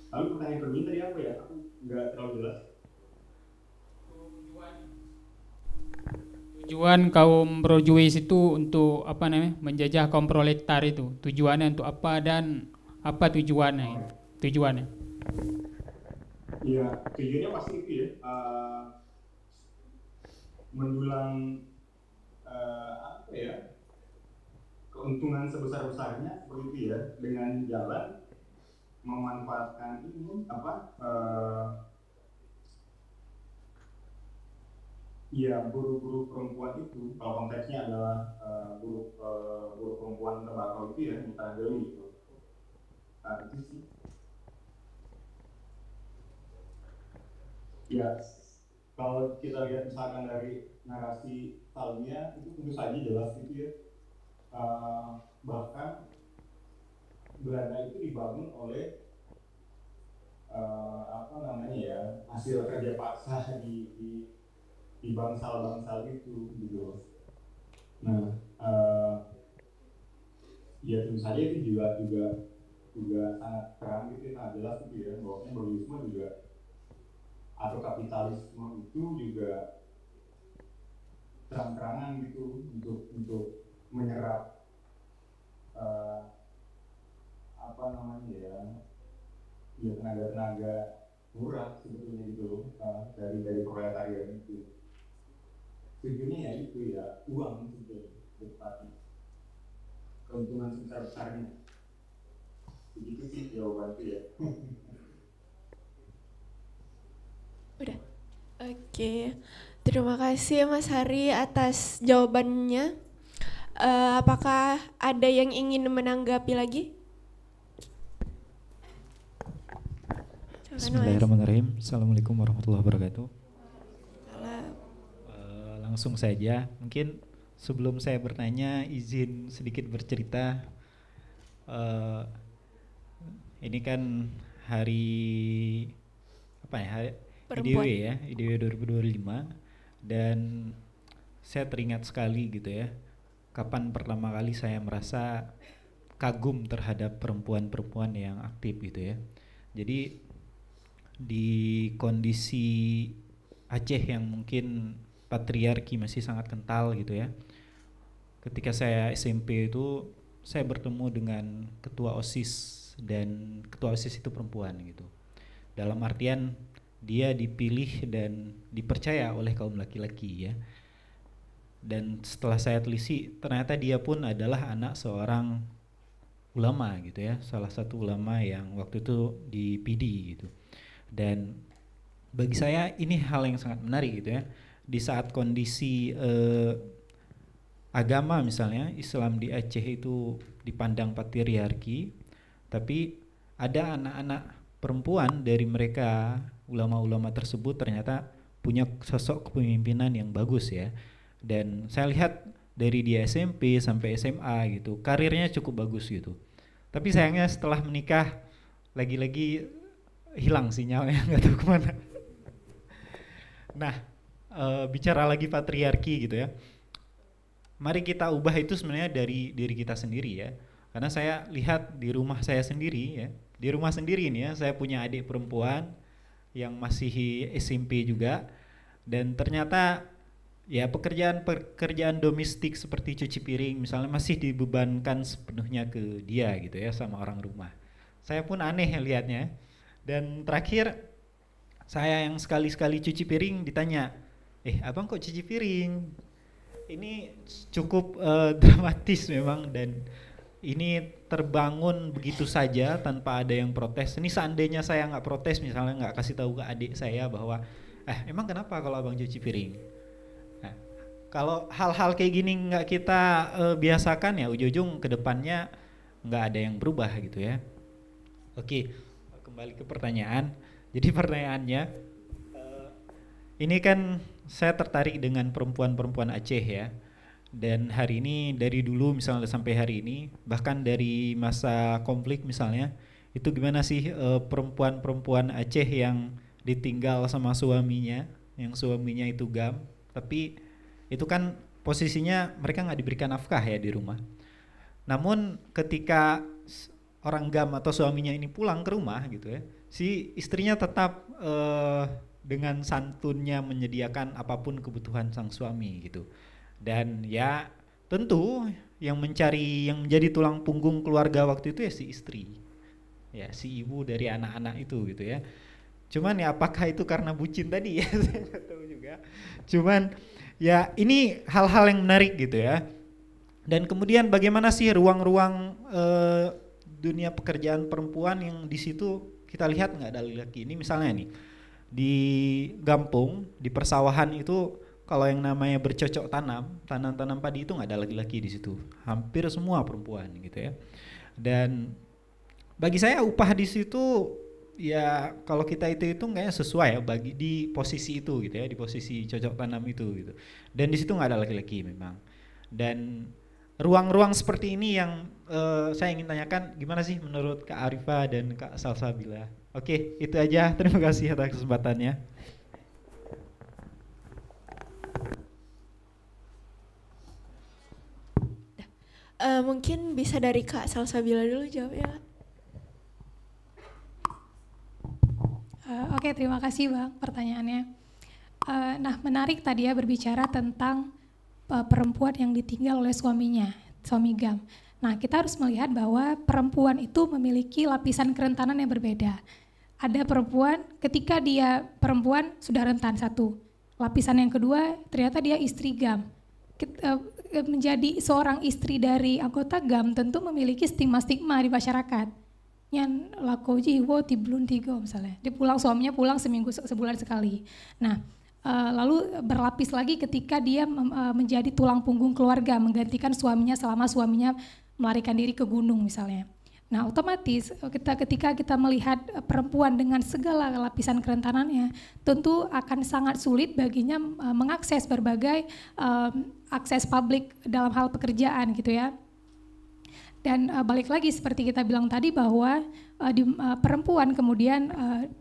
Lalu pertanyaan kedua tadi apa ya? Aku nggak terlalu jelas. tujuan kaum borjuis itu untuk apa namanya menjajah kaum proletar itu tujuannya untuk apa dan apa tujuannya? Iya, tujuannya pasti itu ya, mendulang apa ya, keuntungan sebesar-besarnya seperti itu ya, dengan jalan memanfaatkan ini ya buruh-buruh perempuan itu, kalau konteksnya adalah buruh perempuan tembakau itu ya, mitra geli gitu. Nah, itu sih. Ya, kalau kita lihat misalkan dari narasi Salmia itu tentu saja jelas gitu ya. Bahkan Belanda itu dibangun oleh hasil kerja paksa di bangsal-bangsal itu gitu. Nah, ya tentu saja itu juga sangat terang gitu, sangat jelas gitu ya, bahwasanya borjuisme juga atau kapitalisme itu juga terang-terangan gitu untuk menyerap tenaga murah sebetulnya gitu dari proletariat itu. Tujuannya ya itu ya uang gitu, keuntungan sebesar-besarnya. Begitu sih jawaban itu ya. Udah. Oke. Terima kasih Mas Hari atas jawabannya. Apakah ada yang ingin menanggapi lagi? Bismillahirrahmanirrahim. Assalamualaikum warahmatullahi wabarakatuh. Langsung saja, mungkin sebelum saya bertanya izin sedikit bercerita. Ini kan hari IDW ya, IDW 2025, dan saya teringat sekali gitu ya, kapan pertama kali saya merasa kagum terhadap perempuan-perempuan yang aktif gitu ya. Jadi di kondisi Aceh yang mungkin patriarki masih sangat kental gitu ya, ketika saya SMP itu saya bertemu dengan ketua OSIS, dan ketua OSIS itu perempuan gitu. Dalam artian dia dipilih dan dipercaya oleh kaum laki-laki ya. Dan setelah saya telisik, ternyata dia pun adalah anak seorang ulama gitu ya, salah satu ulama yang waktu itu di PD gitu. Dan bagi saya ini hal yang sangat menarik gitu ya. Di saat kondisi agama misalnya Islam di Aceh itu dipandang patriarki, tapi ada anak-anak perempuan dari mereka ulama-ulama tersebut ternyata punya sosok kepemimpinan yang bagus ya. Dan saya lihat dari dia SMP sampai SMA gitu, karirnya cukup bagus gitu. Tapi sayangnya setelah menikah lagi-lagi hilang sinyalnya, nggak tahu kemana. Nah, bicara lagi patriarki gitu ya, mari kita ubah itu sebenarnya dari diri kita sendiri ya. Karena saya lihat di rumah saya sendiri ya, di rumah sendiri ini ya, saya punya adik perempuan yang masih SMP juga, dan ternyata ya pekerjaan domestik seperti cuci piring misalnya masih dibebankan sepenuhnya ke dia gitu ya, sama orang rumah. Saya pun aneh lihatnya. Dan terakhir saya yang sekali-sekali cuci piring ditanya, abang kok cuci piring? Ini cukup dramatis memang, dan ini terbangun begitu saja tanpa ada yang protes. Ini seandainya saya nggak protes misalnya, nggak kasih tahu ke adik saya bahwa emang kenapa kalau abang cuci piring? Nah, kalau hal-hal kayak gini nggak kita biasakan ya, ujung-ujung kedepannya nggak ada yang berubah gitu ya. Oke, kembali ke pertanyaan. Jadi pertanyaannya, ini kan saya tertarik dengan perempuan-perempuan Aceh ya. Dan hari ini dari dulu misalnya sampai hari ini, bahkan dari masa konflik misalnya, itu gimana sih perempuan-perempuan Aceh yang ditinggal sama suaminya, yang suaminya itu GAM, tapi itu kan posisinya mereka nggak diberikan nafkah ya di rumah. Namun ketika orang GAM atau suaminya ini pulang ke rumah gitu ya, si istrinya tetap dengan santunnya menyediakan apapun kebutuhan sang suami gitu. Dan ya tentu yang menjadi tulang punggung keluarga waktu itu ya si istri, ya si ibu dari anak-anak itu gitu ya. Cuman ya apakah itu karena bucin tadi ya, saya nggak tahu juga. Cuman ya ini hal-hal yang menarik gitu ya. Dan kemudian bagaimana sih ruang-ruang dunia pekerjaan perempuan yang di situ kita lihat nggak ada laki-laki. Ini misalnya nih di Gampung, di persawahan itu kalau yang namanya bercocok tanam padi itu nggak ada laki-laki di situ. Hampir semua perempuan gitu ya. Dan bagi saya upah di situ ya kalau kita hitung kayaknya sesuai ya bagi di posisi itu gitu ya, di posisi cocok tanam itu gitu. Dan di situ nggak ada laki-laki memang. Dan ruang-ruang seperti ini yang saya ingin tanyakan, gimana sih menurut Kak Arifa dan Kak Salsabila? Oke, itu aja. Terima kasih atas kesempatannya. Mungkin bisa dari Kak Salsabila dulu jawab ya. Oke, terima kasih Bang pertanyaannya. Nah, menarik tadi ya berbicara tentang perempuan yang ditinggal oleh suaminya, suami GAM. Nah, kita harus melihat bahwa perempuan itu memiliki lapisan kerentanan yang berbeda. Ada perempuan ketika dia perempuan sudah rentan satu. Lapisan yang kedua ternyata dia istri GAM. Menjadi seorang istri dari anggota GAM tentu memiliki stigma-stigma di masyarakat. Yang lakoji wo tiblun tigo misalnya. Dia suaminya pulang seminggu sebulan sekali. Nah, lalu berlapis lagi ketika dia menjadi tulang punggung keluarga, menggantikan suaminya selama suaminya melarikan diri ke gunung misalnya. Nah, otomatis ketika kita melihat perempuan dengan segala lapisan kerentanannya, tentu akan sangat sulit baginya mengakses berbagai akses publik dalam hal pekerjaan gitu ya. Dan balik lagi seperti kita bilang tadi bahwa perempuan kemudian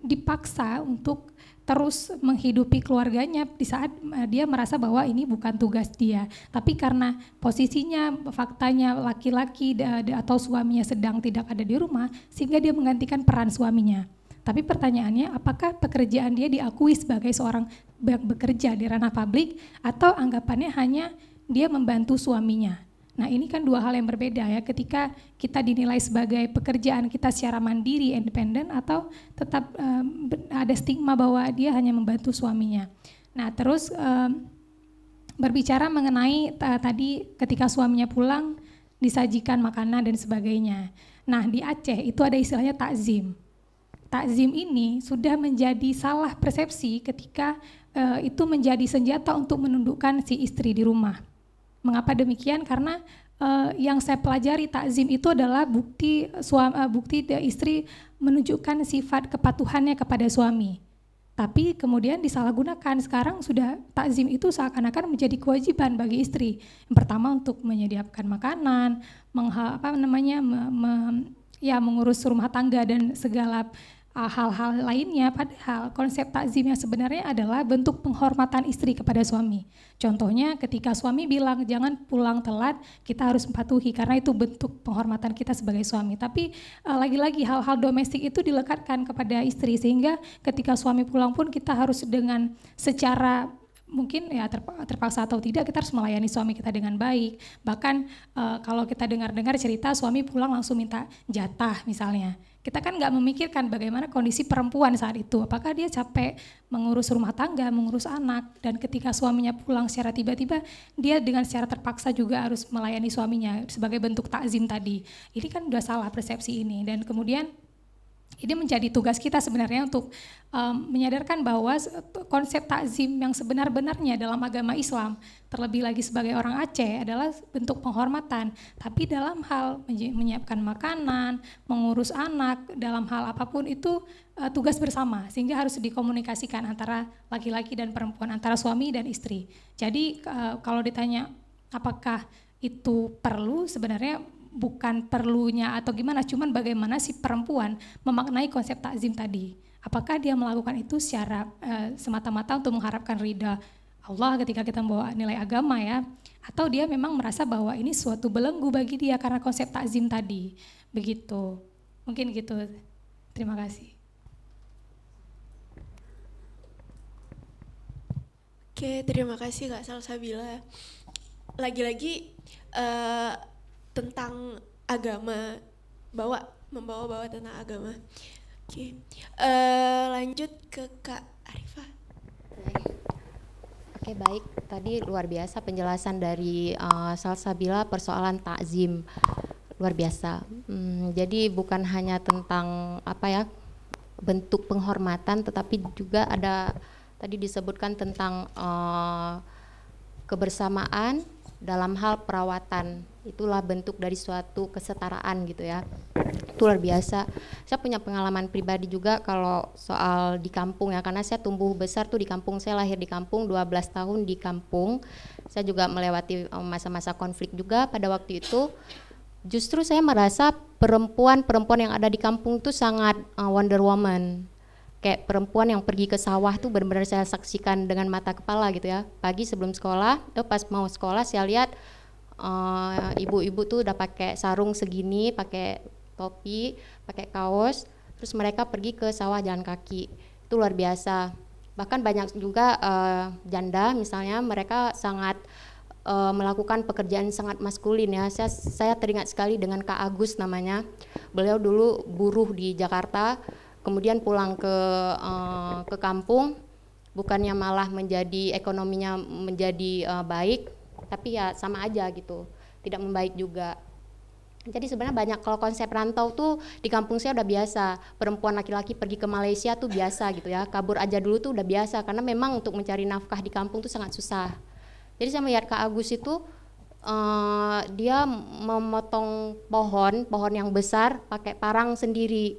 dipaksa untuk terus menghidupi keluarganya di saat dia merasa bahwa ini bukan tugas dia. Tapi karena posisinya, faktanya laki-laki atau suaminya sedang tidak ada di rumah, sehingga dia menggantikan peran suaminya. Tapi pertanyaannya, apakah pekerjaan dia diakui sebagai seorang bekerja di ranah publik atau anggapannya hanya dia membantu suaminya? Nah, ini kan dua hal yang berbeda ya, ketika kita dinilai sebagai pekerjaan kita secara mandiri, independen, atau tetap ada stigma bahwa dia hanya membantu suaminya. Nah, terus berbicara mengenai tadi ketika suaminya pulang disajikan makanan dan sebagainya. Nah, di Aceh itu ada istilahnya takzim. Takzim ini sudah menjadi salah persepsi ketika itu menjadi senjata untuk menundukkan si istri di rumah. Mengapa demikian? Karena yang saya pelajari takzim itu adalah bukti istri menunjukkan sifat kepatuhannya kepada suami. Tapi kemudian disalahgunakan. Sekarang sudah takzim itu seakan-akan menjadi kewajiban bagi istri. Yang pertama untuk menyediakan makanan, mengurus rumah tangga dan segala hal-hal lainnya, padahal konsep takzim yang sebenarnya adalah bentuk penghormatan istri kepada suami. Contohnya ketika suami bilang jangan pulang telat, kita harus mematuhi karena itu bentuk penghormatan kita sebagai suami. Tapi lagi-lagi hal-hal domestik itu dilekatkan kepada istri, sehingga ketika suami pulang pun kita harus dengan secara mungkin ya terpaksa atau tidak kita harus melayani suami kita dengan baik. Bahkan kalau kita dengar-dengar cerita suami pulang langsung minta jatah misalnya. Kita kan nggak memikirkan bagaimana kondisi perempuan saat itu. Apakah dia capek mengurus rumah tangga, mengurus anak, dan ketika suaminya pulang secara tiba-tiba, dia dengan secara terpaksa juga harus melayani suaminya sebagai bentuk takzim tadi. Ini kan udah salah persepsi ini. Dan kemudian ini menjadi tugas kita sebenarnya untuk menyadarkan bahwa konsep takzim yang sebenar-benarnya dalam agama Islam, terlebih lagi sebagai orang Aceh, adalah bentuk penghormatan. Tapi dalam hal menyiapkan makanan, mengurus anak, dalam hal apapun itu tugas bersama, sehingga harus dikomunikasikan antara laki-laki dan perempuan, antara suami dan istri. Jadi kalau ditanya apakah itu perlu, sebenarnya bukan perlunya atau gimana, cuman bagaimana si perempuan memaknai konsep takzim tadi. Apakah dia melakukan itu secara semata-mata untuk mengharapkan ridha Allah ketika kita membawa nilai agama ya, atau dia memang merasa bahwa ini suatu belenggu bagi dia karena konsep takzim tadi. Begitu. Mungkin gitu. Terima kasih. Oke, terima kasih Kak Salsabila. lagi-lagi tentang agama, membawa tentang agama. Oke. Lanjut ke Kak Arifah. Oke, baik. Tadi luar biasa penjelasan dari Salsabila persoalan takzim. Luar biasa. Jadi bukan hanya tentang bentuk penghormatan, tetapi juga ada tadi disebutkan tentang kebersamaan dalam hal perawatan. Itulah bentuk dari suatu kesetaraan gitu ya. Itu luar biasa. Saya punya pengalaman pribadi juga kalau soal di kampung ya, karena saya tumbuh besar tuh di kampung. Saya lahir di kampung, 12 tahun di kampung. Saya juga melewati masa-masa konflik juga pada waktu itu. Justru saya merasa perempuan yang ada di kampung itu sangat Wonder Woman. Kayak perempuan yang pergi ke sawah tuh benar-benar saya saksikan dengan mata kepala gitu ya. Pagi sebelum sekolah, pas mau sekolah saya lihat ibu-ibu tuh udah pakai sarung segini, pakai topi, pakai kaos, terus mereka pergi ke sawah jalan kaki. Itu luar biasa. Bahkan banyak juga janda misalnya, mereka sangat melakukan pekerjaan sangat maskulin ya. Saya teringat sekali dengan Kak Agus namanya. Beliau dulu buruh di Jakarta, kemudian pulang ke kampung, bukannya malah menjadi ekonominya menjadi baik, tapi ya sama aja gitu, tidak membaik juga. Jadi sebenarnya banyak, kalau konsep rantau tuh di kampung saya udah biasa. Perempuan laki-laki pergi ke Malaysia tuh biasa gitu ya. Kabur aja dulu tuh udah biasa, karena memang untuk mencari nafkah di kampung tuh sangat susah. Jadi saya melihat Kak Agus itu dia memotong pohon yang besar pakai parang sendiri.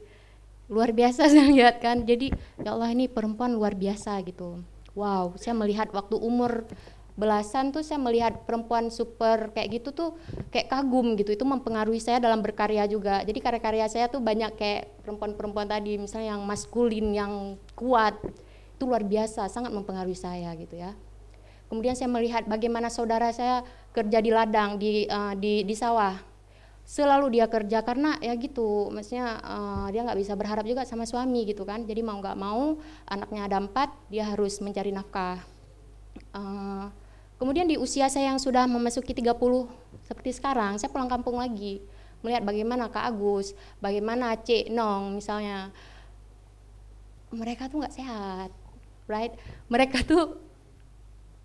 Luar biasa saya lihat kan. Jadi ya Allah, ini perempuan luar biasa gitu. Wow, saya melihat waktu umur belasan tuh saya melihat perempuan super kayak gitu tuh kayak kagum gitu. Itu mempengaruhi saya dalam berkarya juga. Jadi karya-karya saya tuh banyak kayak perempuan-perempuan tadi, misalnya yang maskulin, yang kuat. Itu luar biasa, sangat mempengaruhi saya gitu ya. Kemudian saya melihat bagaimana saudara saya kerja di ladang, di sawah. Selalu dia kerja karena ya gitu, maksudnya dia nggak bisa berharap juga sama suami gitu kan. Jadi mau nggak mau, anaknya ada 4, dia harus mencari nafkah. Kemudian di usia saya yang sudah memasuki 30 seperti sekarang, saya pulang kampung lagi. Melihat bagaimana Kak Agus, bagaimana Cik Nong misalnya. Mereka tuh nggak sehat, right? Mereka tuh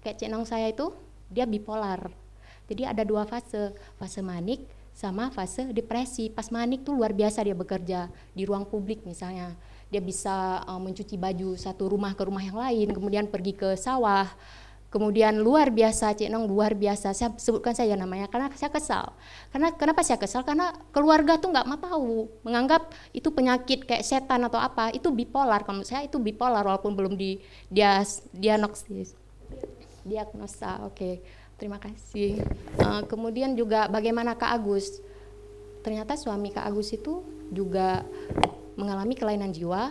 kayak Cik Nong saya itu, dia bipolar. Jadi ada 2 fase manik sama fase depresi. Pas manik tuh luar biasa dia bekerja di ruang publik misalnya. Dia bisa mencuci baju satu rumah ke rumah yang lain, kemudian pergi ke sawah. Kemudian luar biasa, Cik Nong luar biasa. Saya sebutkan saja namanya karena saya kesal. Kenapa saya kesal? Karena keluarga tuh nggak mau tahu, menganggap itu penyakit kayak setan atau apa. Itu bipolar. Kalau menurut saya itu bipolar walaupun belum diagnosa. Oke, terima kasih. Kemudian juga bagaimana Kak Agus, ternyata suami Kak Agus itu juga mengalami kelainan jiwa.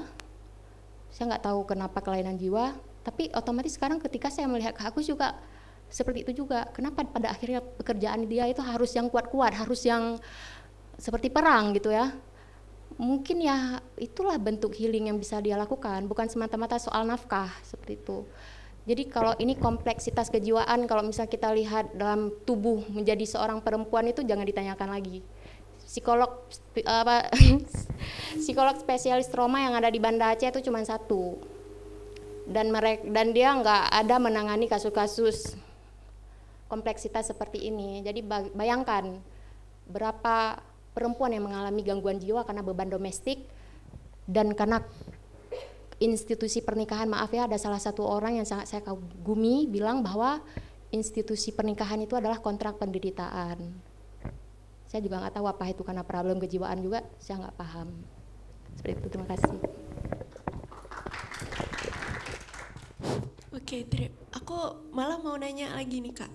Saya nggak tahu kenapa kelainan jiwa, tapi otomatis sekarang ketika saya melihat Kak Agus juga seperti itu juga. Kenapa pada akhirnya pekerjaan dia itu harus yang kuat-kuat, harus yang seperti perang gitu ya. Mungkin ya itulah bentuk healing yang bisa dia lakukan, bukan semata-mata soal nafkah seperti itu. Jadi kalau ini kompleksitas kejiwaan, kalau misalnya kita lihat dalam tubuh menjadi seorang perempuan itu jangan ditanyakan lagi. Psikolog spesialis trauma yang ada di Banda Aceh itu cuma 1. Dan dia nggak ada menangani kasus-kasus kompleksitas seperti ini. Jadi bayangkan berapa perempuan yang mengalami gangguan jiwa karena beban domestik dan karena institusi pernikahan. Maaf ya, ada salah satu orang yang sangat saya kagumi bilang bahwa institusi pernikahan itu adalah kontrak penderitaan. Saya juga nggak tahu apa itu karena problem kejiwaan juga, saya nggak paham. Seperti itu, terima kasih. Oke, aku malah mau nanya lagi nih Kak.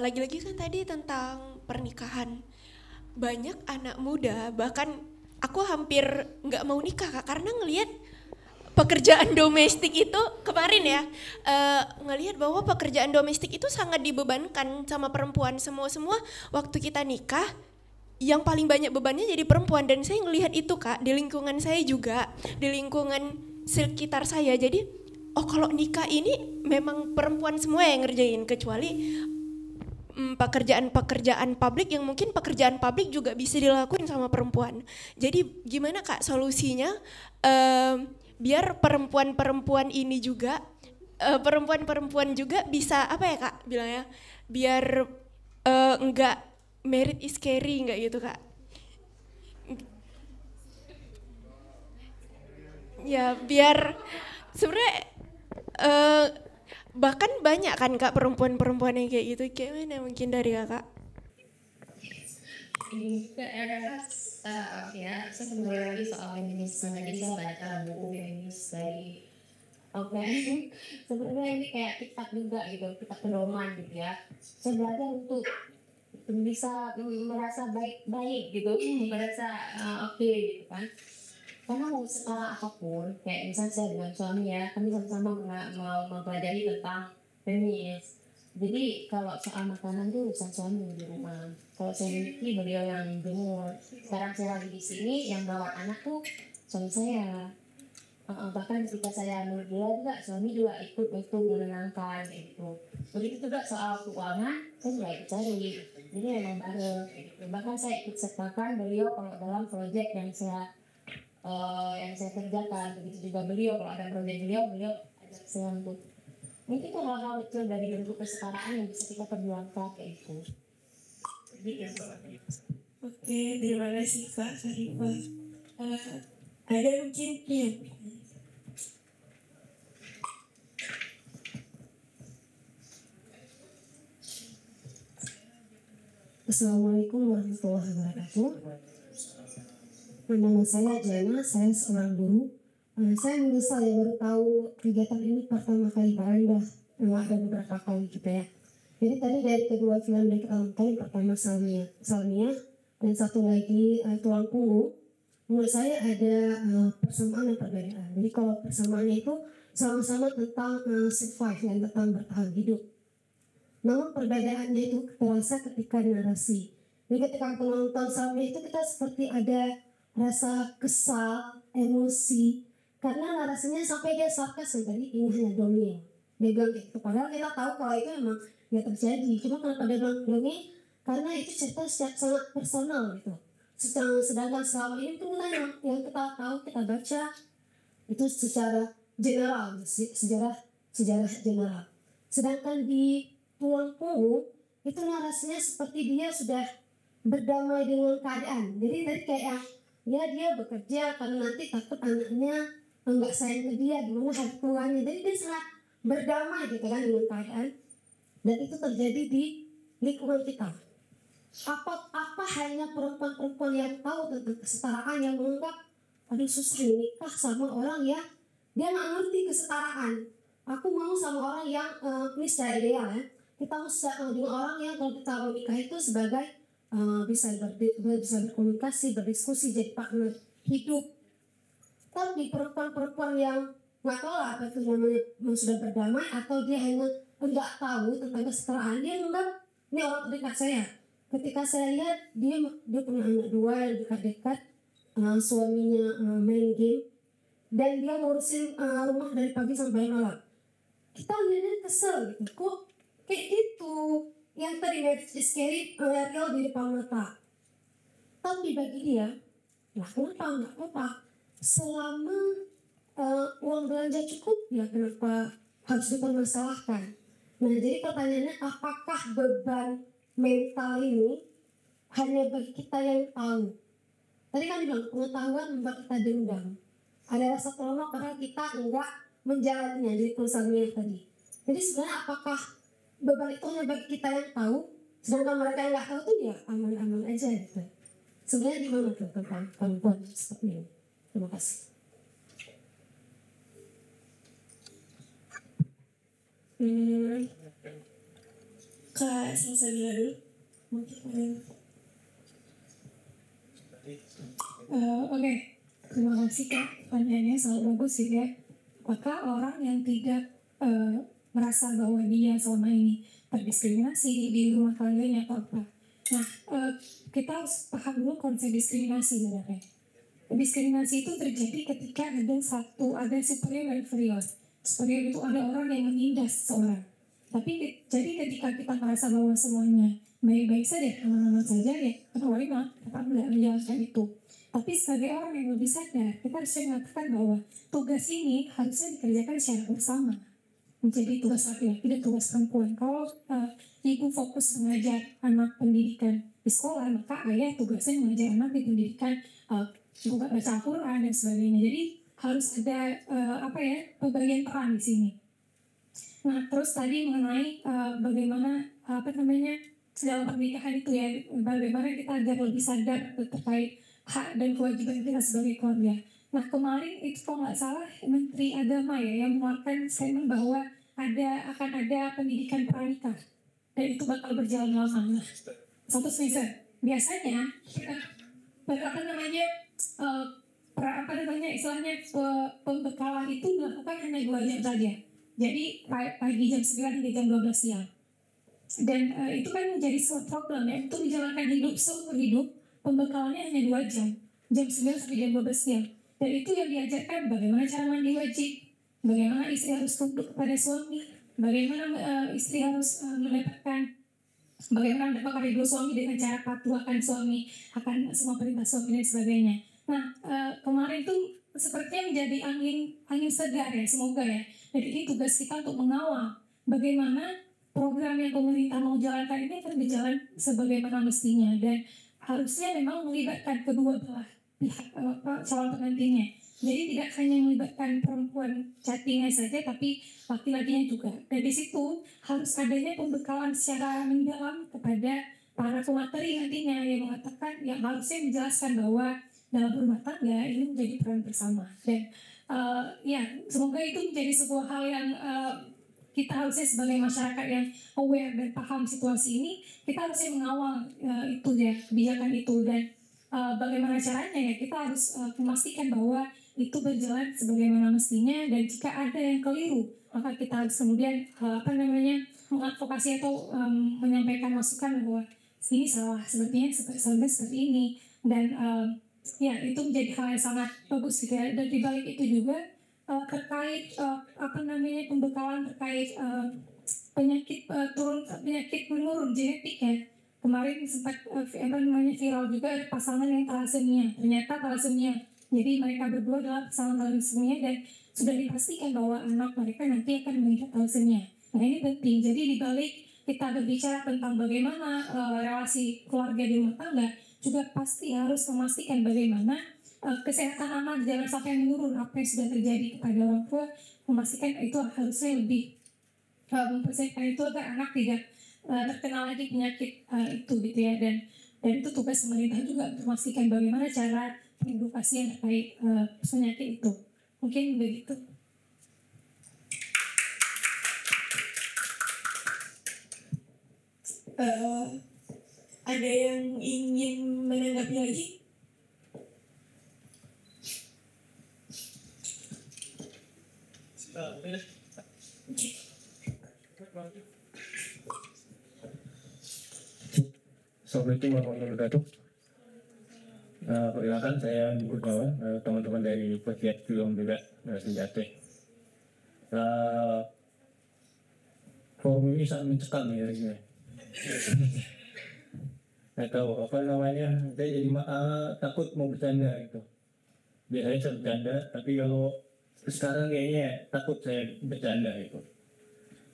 Lagi-lagi kan tadi tentang pernikahan. Banyak anak muda, bahkan aku hampir nggak mau nikah Kak, karena ngelihat pekerjaan domestik itu kemarin ya, ngelihat bahwa pekerjaan domestik itu sangat dibebankan sama perempuan. Semua waktu kita nikah yang paling banyak bebannya jadi perempuan, dan saya ngelihat itu Kak di lingkungan saya juga, di lingkungan sekitar saya. Jadi kalau nikah ini memang perempuan semua yang ngerjain, kecuali pekerjaan-pekerjaan publik yang mungkin pekerjaan publik juga bisa dilakuin sama perempuan. Jadi gimana Kak solusinya biar perempuan-perempuan ini juga perempuan-perempuan juga bisa apa ya Kak bilangnya, biar enggak merit is scary enggak gitu Kak? Ya biar sebenarnya bahkan banyak kan Kak perempuan-perempuan yang kayak gitu, gimana mungkin dari Kakak? Ya, saya kembali lagi soal feminisme. Jadi saya baca buku feminis dari sebenarnya ini kayak kitab juga gitu, kitab pedoman gitu ya. Saya belajar untuk bisa merasa baik-baik gitu, merasa oke gitu kan. Karena mau sekolah apapun, kayak misalnya saya dengan suami ya, kami sama-sama mau mempelajari tentang feminis. Jadi kalau soal makanan tuh urusan suami di rumah. Kalau saya memiliki beliau yang jemur. Sekarang saya lagi di sini, yang bawa anak tuh suami saya. Bahkan ketika saya menjual juga, suami juga ikut menenangkan gitu. Begitu juga soal keuangan, saya juga ikut cari. Jadi memang bareng. Gitu. Bahkan saya ikut sertakan beliau kalau dalam proyek yang saya kerjakan. Begitu juga beliau, kalau ada proyek beliau ajak saya untuk mungkin itu hal-hal kecil dari bentuk kesetaraan yang bisa kita perjuangkan kayak itu. Oke, terima kasih Kak Sarifah. Ada mungkin ya. Assalamualaikum warahmatullahi wabarakatuh. Nama saya Jana, saya seorang guru. Saya menyesal ya baru tahu kegiatan ini pertama kali Anda, ada beberapa kali gitu ya. Jadi tadi dari kedua film yang kita nonton, pertama Salmia dan satu lagi Tulang Punggung, menurut saya ada persamaan dan perbedaan. Jadi kalau persamaannya itu sama-sama tentang survive dan tentang bertahan hidup. Namun perbedaannya itu terasa ketika narasi. Jadi ketika penonton Salmia itu kita seperti ada rasa kesal, emosi, karena narasinya sampai dia sarkas tadi ini hanya dongeng. Dia bilang gitu. Padahal kita tahu kalau itu memang ya terjadi. Cuma kenapa dia bilang dongeng? Karena itu cerita sangat personal gitu. Sedangkan selama ini tuh yang kita tahu, kita baca itu secara general, sejarah general. Sedangkan di Tulang Punggung itu narasinya seperti dia sudah berdamai dengan keadaan. Jadi tadi kayak ya dia bekerja karena nanti takut anaknya enggak sayang ke dia, gimana hati tuanya. Jadi dia sangat berdamai gitu kan dengan keadaan. Dan itu terjadi di lingkungan kita. Apa hanya perempuan-perempuan yang tahu tentang kesetaraan yang menganggap aduh susah nikah sama orang yang dia nggak ngerti kesetaraan. Aku mau sama orang yang ini secara ideal ya. Kita harus dengan orang yang kalau kita menikah itu sebagai bisa berkomunikasi, berdiskusi, jadi partner hidup. Tapi perempuan-perempuan yang nggak tahu lah apa itu namanya sudah berdamai atau dia hanya nggak tahu tentang kesetaraan, dia menganggap ini orang terdekat saya. Ketika saya lihat dia punya anak dua yang dekat-dekat, suaminya main game dan dia ngurusin rumah dari pagi sampai malam. Kita lihatnya kesel gitu, kok kayak gitu. Yang tadi scary real di depan mata. Tapi bagi dia, lah kenapa nggak apa-apa? Selama uang belanja cukup, ya kenapa harus dipermasalahkan? Nah jadi pertanyaannya, apakah beban mental ini hanya bagi kita yang tahu? Tadi kan bilang pengetahuan membuat kita dendam. Ada rasa trauma karena kita enggak menjalannya di tulisannya tadi. Jadi sebenarnya apakah beban itu hanya bagi kita yang tahu, sedangkan mereka yang nggak tahu tuh ya aman-aman aja gitu. Sebenarnya gimana tuh tentang perempuan seperti ini? Terima kasih. Kak Salsabila dulu. Mungkin Oke. Terima kasih Kak. Pertanyaannya sangat bagus sih ya. Apakah orang yang tidak merasa bahwa dia selama ini terdiskriminasi di rumah tangganya atau apa? Nah, kita harus paham dulu konsep diskriminasi sebenarnya. Diskriminasi itu terjadi ketika ada superior dan inferior. Superior itu ada orang yang menindas seseorang. Tapi jadi ketika kita merasa bahwa semuanya baik-baik saja, aman-aman saja, ya why not, kita menjalankan itu. Tapi sebagai orang yang lebih sadar, kita harus mengatakan bahwa tugas ini harusnya dikerjakan secara bersama. Menjadi tugas laki-laki dan tugas perempuan. Kalau ibu fokus mengajar anak pendidikan di sekolah, maka ayah tugasnya mengajar anak di pendidikan buka baca Al-Quran dan sebagainya. Jadi harus ada pembagian peran di sini. Nah, terus tadi mengenai bagaimana dalam pernikahan itu ya, bagaimana kita agar lebih sadar terkait hak dan kewajiban kita sebagai keluarga. Nah, kemarin itu kalau nggak salah Menteri Agama ya yang mengeluarkan statement bahwa akan ada pendidikan pranikah dan itu bakal berjalan lama. Nah, 1 semester. Biasanya pembekalan itu dilakukan hanya 2 jam saja. Jadi pagi jam 9 hingga jam 12 siang. Dan itu kan menjadi suatu problem ya. Untuk menjalankan hidup seumur hidup, pembekalannya hanya 2 jam. Jam 9 sampai jam 12 siang. Dan itu yang diajarkan bagaimana cara mandi wajib, bagaimana istri harus tunduk kepada suami, bagaimana istri harus bagaimana mendapatkan ridho suami dengan cara patuh akan suami, akan semua perintah suami dan sebagainya. Nah, kemarin itu sepertinya menjadi angin segar ya, semoga ya. Jadi ini tugas kita untuk mengawal bagaimana program yang pemerintah mau jalankan ini akan berjalan sebagaimana mestinya dan harusnya memang melibatkan kedua belah pihak calon pengantinnya. Jadi tidak hanya melibatkan perempuan chattingnya saja, tapi laki-lakinya juga. Dan di situ harus adanya pembekalan secara mendalam kepada para pemateri nantinya yang mengatakan, yang harusnya menjelaskan bahwa dalam rumah tangga ini menjadi peran bersama. Dan semoga itu menjadi sebuah hal yang kita harusnya sebagai masyarakat yang aware dan paham situasi ini, kita harusnya mengawal itu ya, kebijakan itu. Dan bagaimana caranya ya, kita harus memastikan bahwa itu berjalan sebagaimana mestinya, dan jika ada yang keliru maka kita harus kemudian mengadvokasi atau menyampaikan masukan bahwa ini salah, sepertinya seperti ini. Dan itu menjadi hal yang sangat bagus gitu ya. Dan dibalik itu juga terkait pembekalan terkait penyakit menurun genetik ya. Kemarin sempat viral juga ada pasangan yang thalassemia, ternyata thalassemia. Jadi mereka berdua adalah pasangan thalassemia dan sudah dipastikan bahwa anak mereka nanti akan menderita thalassemia. Nah, ini penting. Jadi di balik kita berbicara tentang bagaimana relasi keluarga di rumah tangga, juga pasti harus memastikan bagaimana kesehatan anak jangan sampai menurun. Apa yang sudah terjadi kepada orang tua, memastikan itu harusnya lebih mempersiapkan itu agar anak tidak terkena lagi penyakit itu gitu ya. Dan itu tugas pemerintah juga untuk memastikan bagaimana cara edukasi yang terkait penyakit itu. Mungkin begitu. Ada yang ingin menanggapi lagi? Assalamualaikum warahmatullahi wabarakatuh. Perkenalkan saya Ibu Gunawan, teman-teman dari pegiat film juga Senjata. Forum ini sangat mencekam ya. Nggak tahu saya jadi takut mau bercanda gitu. Biasanya saya bercanda, tapi kalau sekarang kayaknya takut saya bercanda gitu.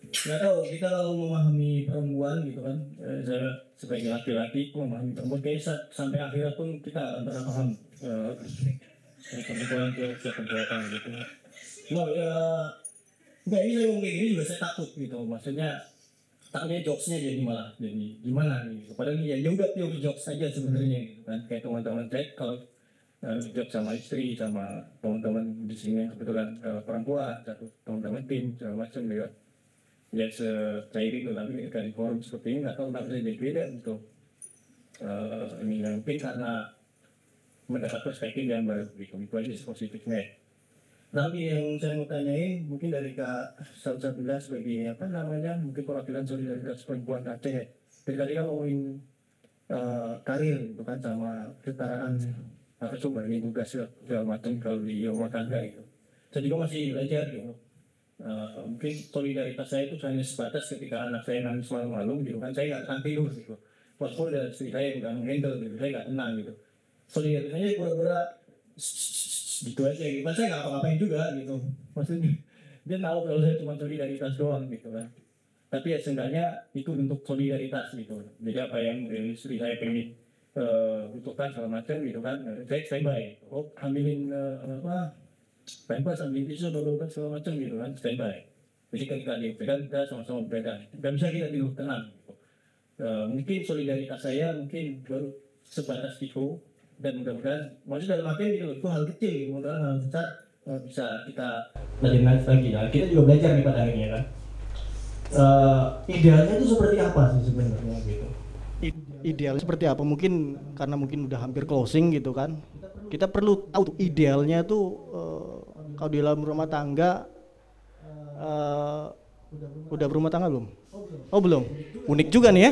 Nggak tahu, kita kalau memahami perempuan gitu kan, saya sebagai laki-laki memahami perempuan, kayak sampai akhirnya pun kita nggak pernah paham perempuan itu siapa perempuan gitu. Nggak, ini saya ngomong kayak gini juga saya takut gitu, maksudnya takutnya jokesnya jadi malah jadi gimana gitu. Padahal ya udah pure jokes aja sebenarnya gitu kan, kayak teman-teman saya kalau jokes sama istri sama teman-teman di sini kebetulan perempuan, satu teman-teman tim segala macam gitu. Ya cair itu, tapi dari forum seperti ini nggak tahu kenapa saya jadi beda untuk ini mungkin karena mendapat perspektif yang baru itu aja positifnya. Tapi yang saya mau tanyain mungkin dari Kak Salsabila sebagai mungkin perwakilan solidaritas perempuan Aceh ya. Dari tadi kan ngomongin karir itu kan sama kesetaraan bagi tugas segala macam kalau di rumah tangga gitu. Saya juga masih belajar gitu. Mungkin solidaritas saya itu hanya sebatas ketika anak saya nangis malam-malam gitu kan, saya nggak akan tidur gitu. Walaupun dari istri saya udah handle gitu, saya nggak tenang gitu. Solidaritasnya pura-pura gitu aja gitu, saya nggak apa-apain juga gitu. Maksudnya dia tahu kalau saya cuma solidaritas doang gitu kan. Tapi ya seenggaknya itu bentuk solidaritas gitu. Jadi apa yang istri saya pengen butuhkan segala macam gitu kan, saya baik. Oh ambilin pampers, ambilin tisu, dodokan segala macam gitu kan, standby. Jadi ketika dipegang kita sama-sama berpegang, dan bisa kita tidur tenang. Gitu. Mungkin solidaritas saya mungkin baru sebatas itu, dan mudah-mudahan maksudnya dalam artian gitu, itu hal kecil, mudah-mudahan hal besar bisa kita belajar lagi. Nah, kita juga belajar nih pada akhirnya kan. Idealnya itu seperti apa sih sebenarnya gitu? Idealnya seperti apa? Mungkin karena mungkin udah hampir closing gitu kan. Kita perlu tahu tuh idealnya tuh kalau di dalam rumah tangga udah berumah tangga belum? Oh belum. Unik juga nih ya.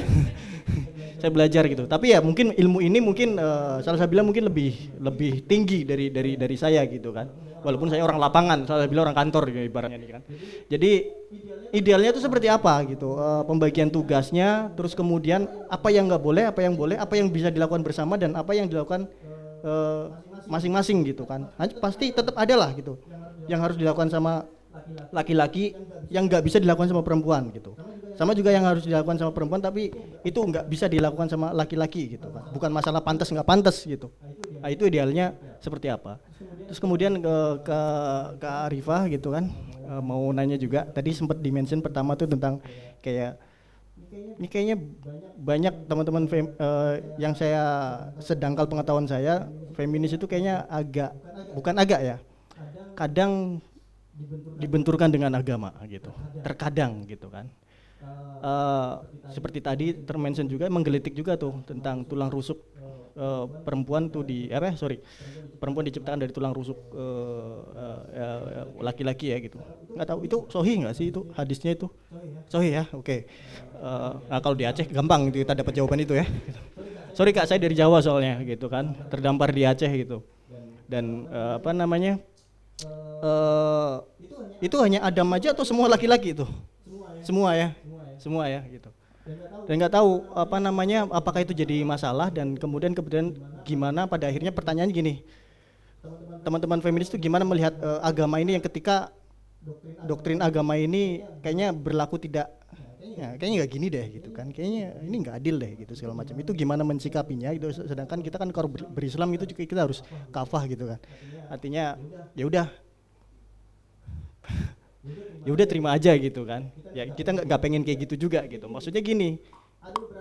Saya belajar gitu. Tapi ya mungkin ilmu ini mungkin Salsabila mungkin lebih tinggi dari saya gitu kan. Walaupun saya orang lapangan, Salsabila orang kantor ibaratnya nih kan. Jadi idealnya itu seperti apa gitu, pembagian tugasnya, terus kemudian apa yang nggak boleh, apa yang boleh, apa yang bisa dilakukan bersama dan apa yang dilakukan masing-masing gitu kan. Pasti tetap ada lah gitu yang harus dilakukan sama laki-laki yang nggak bisa dilakukan sama perempuan gitu. Sama juga yang harus dilakukan sama perempuan tapi itu nggak bisa dilakukan sama laki-laki gitu kan. Bukan masalah pantas nggak pantas gitu. Nah itu idealnya seperti apa. Terus kemudian ke Arifah gitu kan, mau nanya juga. Tadi sempat dimention pertama tuh tentang kayak ini kayaknya banyak teman-teman yang saya sedangkal pengetahuan saya, feminis itu kayaknya bukan agak ya, kadang dibenturkan dengan agama gitu, terkadang gitu kan. Seperti tadi termention juga, menggelitik juga tuh tentang tulang rusuk perempuan tuh perempuan diciptakan dari tulang rusuk laki-laki ya gitu. Nggak tahu itu sahih nggak sih itu hadisnya itu? Sahih ya, oke. Nah kalau di Aceh gampang gitu kita dapat jawaban itu ya. Sorry Kak, saya dari Jawa soalnya gitu kan, terdampar di Aceh gitu. Dan itu hanya Adam aja atau semua laki-laki itu? Semua ya gitu. Dan nggak tahu apakah itu jadi masalah dan kemudian gimana pada akhirnya pertanyaannya gini, teman-teman feminis itu gimana melihat agama ini yang ketika doktrin agama ini kayaknya berlaku tidak, ya, kayaknya nggak gini deh gitu kan, kayaknya ini nggak adil deh gitu segala macam. Itu gimana mensikapinya itu, sedangkan kita kan kalau berislam itu juga kita harus kafah gitu kan, artinya ya udah terima aja gitu kan. Ya kita nggak pengen kayak gitu juga gitu. Maksudnya gini,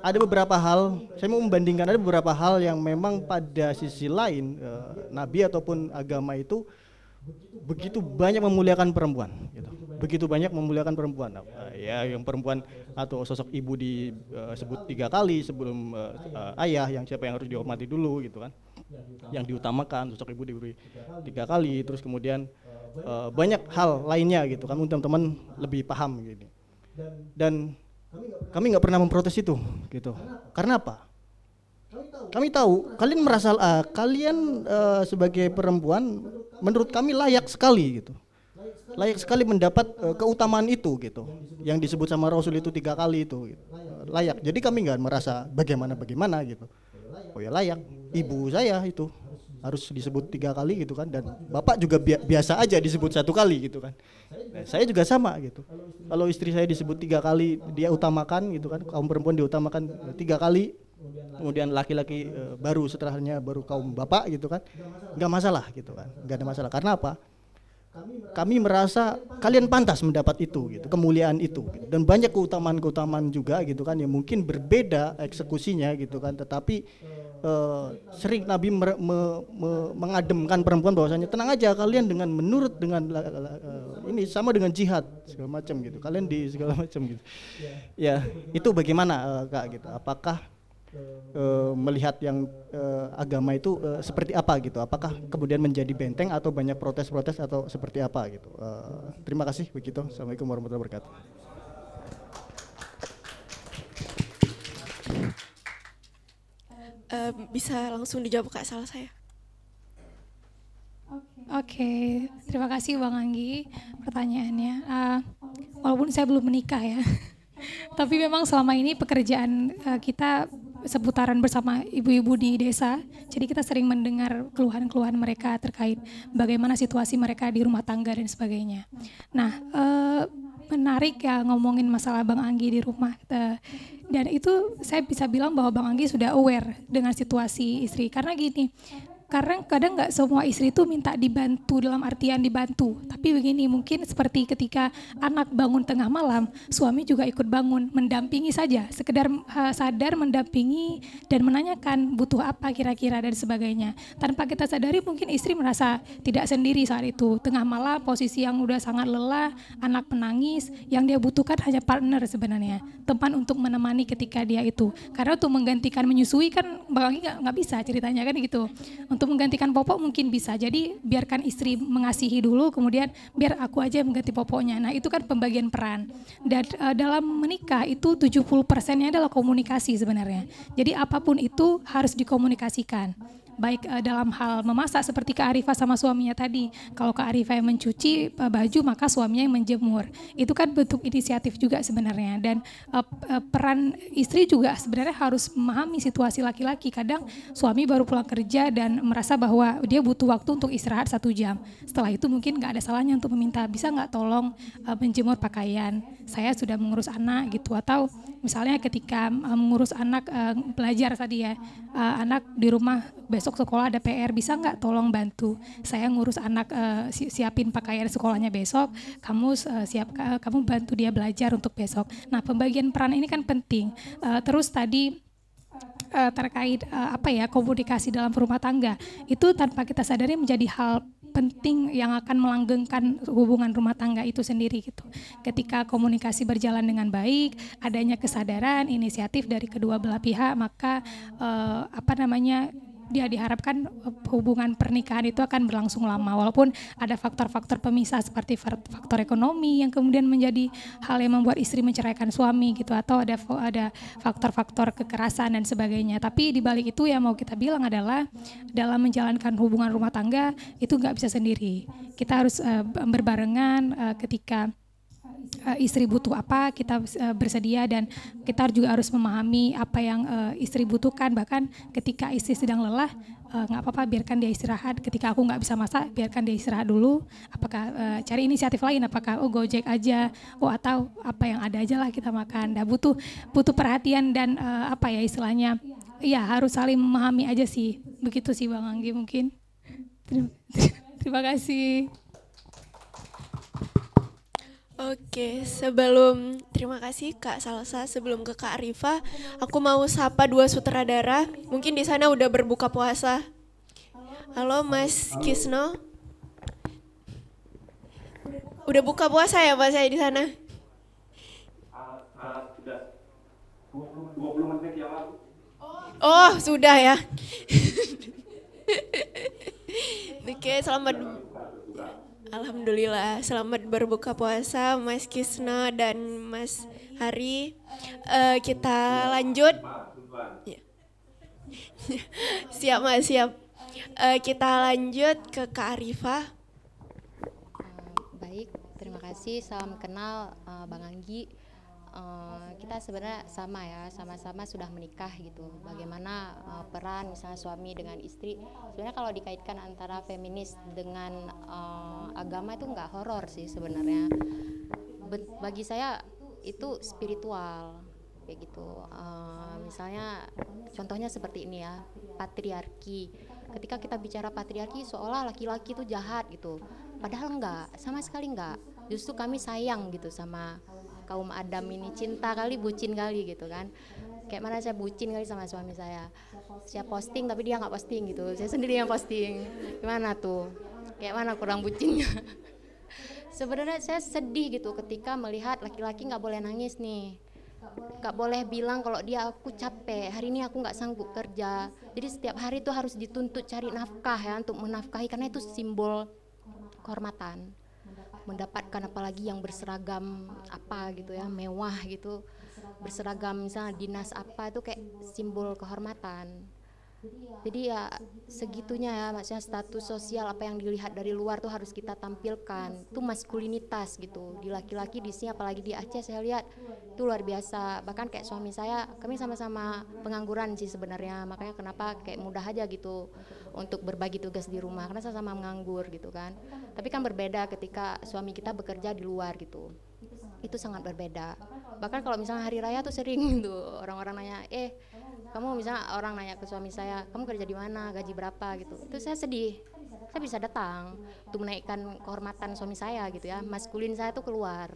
ada beberapa hal, saya mau membandingkan, ada beberapa hal yang memang pada sisi lain Nabi ataupun agama itu begitu banyak memuliakan perempuan gitu. Begitu banyak memuliakan perempuan. Ya yang perempuan atau sosok ibu disebut 3 kali sebelum ayah, yang siapa yang harus dihormati dulu gitu kan. Yang diutamakan, sosok ibu diberi 3 kali, terus kemudian banyak hal lainnya gitu kan, teman-teman lebih paham gitu. Dan kami nggak pernah memprotes itu gitu. Karena apa? Kami tahu kalian merasa kalian sebagai perempuan menurut kami layak sekali gitu. Layak sekali mendapat keutamaan itu gitu. Yang disebut sama Rasul itu 3 kali itu gitu. Layak. Jadi kami nggak merasa bagaimana gitu. Oh ya layak. Ibu saya itu harus disebut 3 kali gitu kan, dan bapak juga biasa aja disebut 1 kali gitu kan. Nah, saya juga sama gitu. Kalau istri saya disebut 3 kali dia utamakan gitu kan, kaum perempuan diutamakan 3 kali, kemudian laki-laki baru setelahnya baru kaum bapak gitu kan, nggak masalah gitu kan, nggak ada masalah. Karena apa? Kami merasa kalian pantas mendapat itu gitu, kemuliaan itu gitu. Dan banyak keutamaan juga gitu kan yang mungkin berbeda eksekusinya gitu kan, tetapi sering Nabi mengademkan perempuan bahwasanya tenang aja, kalian menurut ini sama dengan jihad segala macam gitu, kalian di segala macam gitu. Ya itu bagaimana Kak gitu, apakah melihat yang agama itu seperti apa gitu, apakah kemudian menjadi benteng atau banyak protes-protes atau seperti apa gitu. Terima kasih begitu. Assalamualaikum warahmatullahi wabarakatuh. Bisa langsung dijawab Kak, salah saya. Oke, terima kasih Bang Anggi pertanyaannya. Walaupun saya belum menikah ya, tapi memang selama ini pekerjaan kita seputaran bersama ibu-ibu di desa. Jadi kita sering mendengar keluhan-keluhan mereka terkait bagaimana situasi mereka di rumah tangga dan sebagainya. Nah, menarik ya ngomongin masalah Bang Anggi di rumah. Dan itu saya bisa bilang bahwa Bang Anggi sudah aware dengan situasi istri. Karena gini, karena kadang nggak semua istri itu minta dibantu dalam artian dibantu. Tapi begini, mungkin seperti ketika anak bangun tengah malam, suami juga ikut bangun, mendampingi saja, sekedar sadar mendampingi dan menanyakan butuh apa kira-kira dan sebagainya. Tanpa kita sadari mungkin istri merasa tidak sendiri saat itu. Tengah malam, posisi yang udah sangat lelah, anak menangis, yang dia butuhkan hanya partner sebenarnya, teman untuk menemani ketika dia itu. Karena untuk menggantikan menyusui kan Bang Anggi nggak bisa ceritanya kan gitu. Untuk menggantikan popok mungkin bisa, jadi biarkan istri mengasihi dulu, kemudian biar aku aja mengganti popoknya. Nah itu kan pembagian peran. Dan dalam menikah itu 70%-nya adalah komunikasi sebenarnya. Jadi apapun itu harus dikomunikasikan. Baik dalam hal memasak seperti Kak Arifah sama suaminya tadi. Kalau Kak Arifah yang mencuci baju maka suaminya yang menjemur. Itu kan bentuk inisiatif juga sebenarnya. Dan peran istri juga sebenarnya harus memahami situasi laki-laki. Kadang suami baru pulang kerja dan merasa bahwa dia butuh waktu untuk istirahat 1 jam. Setelah itu mungkin nggak ada salahnya untuk meminta, bisa nggak tolong menjemur pakaian. Saya sudah mengurus anak gitu. Atau misalnya ketika mengurus anak belajar tadi ya, anak di rumah besok sekolah ada PR, bisa nggak tolong bantu saya ngurus anak, siapin pakaian sekolahnya besok, kamu kamu bantu dia belajar untuk besok. Nah pembagian peran ini kan penting. Terus tadi terkait komunikasi dalam rumah tangga itu tanpa kita sadari menjadi hal penting yang akan melanggengkan hubungan rumah tangga itu sendiri gitu. Ketika komunikasi berjalan dengan baik, adanya kesadaran, inisiatif dari kedua belah pihak, maka dia diharapkan hubungan pernikahan itu akan berlangsung lama, walaupun ada faktor-faktor pemisah seperti faktor ekonomi yang kemudian menjadi hal yang membuat istri menceraikan suami gitu, atau ada faktor-faktor kekerasan dan sebagainya. Tapi di balik itu yang mau kita bilang adalah dalam menjalankan hubungan rumah tangga itu nggak bisa sendiri. Kita harus berbarengan. Ketika istri butuh apa, kita bersedia, dan kita juga harus memahami apa yang istri butuhkan. Bahkan ketika istri sedang lelah, nggak apa-apa, biarkan dia istirahat. Ketika aku nggak bisa masak, biarkan dia istirahat dulu. Apakah cari inisiatif lain, apakah Gojek aja, atau apa yang ada aja lah kita makan. Nah, butuh perhatian dan istilahnya, ya harus saling memahami aja sih. Begitu sih Bang Anggi mungkin. Terima kasih. Oke, terima kasih Kak Salsa. Sebelum ke Kak Arifah, aku mau sapa 2 sutradara. Mungkin di sana udah berbuka puasa. Halo Mas Kisno. Udah buka puasa ya Pak saya di sana? Sudah 20 menit yang lalu. Oh, sudah ya. Oke, selamat. Alhamdulillah, selamat berbuka puasa Mas Kisna dan Mas Hari. Kita lanjut. Siap Mas, siap. Kita lanjut ke Kak Arifah. Baik, terima kasih. Salam kenal Bang Anggi. Kita sebenarnya sama-sama sudah menikah gitu. Bagaimana peran misalnya suami dengan istri. Sebenarnya kalau dikaitkan antara feminis dengan agama itu nggak horor sih sebenarnya. Bagi saya itu spiritual kayak gitu. Misalnya contohnya seperti ini ya, patriarki. Ketika kita bicara patriarki seolah laki-laki itu jahat gitu. Padahal enggak, sama sekali enggak. Justru kami sayang gitu sama kaum Adam ini, cinta kali, bucin kali gitu kan. Kayak mana saya bucin kali sama suami saya. Saya posting tapi dia nggak posting gitu. Saya sendiri yang posting. Gimana tuh? Kayak mana kurang bucinnya? Sebenarnya saya sedih gitu ketika melihat laki-laki nggak boleh nangis nih. Nggak boleh bilang kalau dia aku capek, hari ini aku nggak sanggup kerja. Jadi setiap hari tuh harus dituntut cari nafkah ya, untuk menafkahi, karena itu simbol kehormatan. Mendapatkan apalagi yang berseragam apa gitu ya, mewah gitu, berseragam misalnya dinas apa, itu kayak simbol kehormatan. Jadi ya segitunya ya, maksudnya status sosial apa yang dilihat dari luar tuh harus kita tampilkan. Itu maskulinitas gitu. Di laki-laki di sini apalagi di Aceh saya lihat itu luar biasa. Bahkan kayak suami saya, kami sama-sama pengangguran sih sebenarnya. Makanya kenapa kayak mudah aja gitu untuk berbagi tugas di rumah karena sama-sama menganggur gitu kan. Tapi kan berbeda ketika suami kita bekerja di luar gitu. Itu sangat berbeda. Bahkan kalau misalnya hari raya tuh sering tuh orang-orang nanya, kamu misalnya orang nanya ke suami saya, kamu kerja di mana, gaji berapa gitu. Itu saya sedih. Saya bisa datang untuk menaikkan kehormatan suami saya gitu ya. Maskulin saya tuh keluar.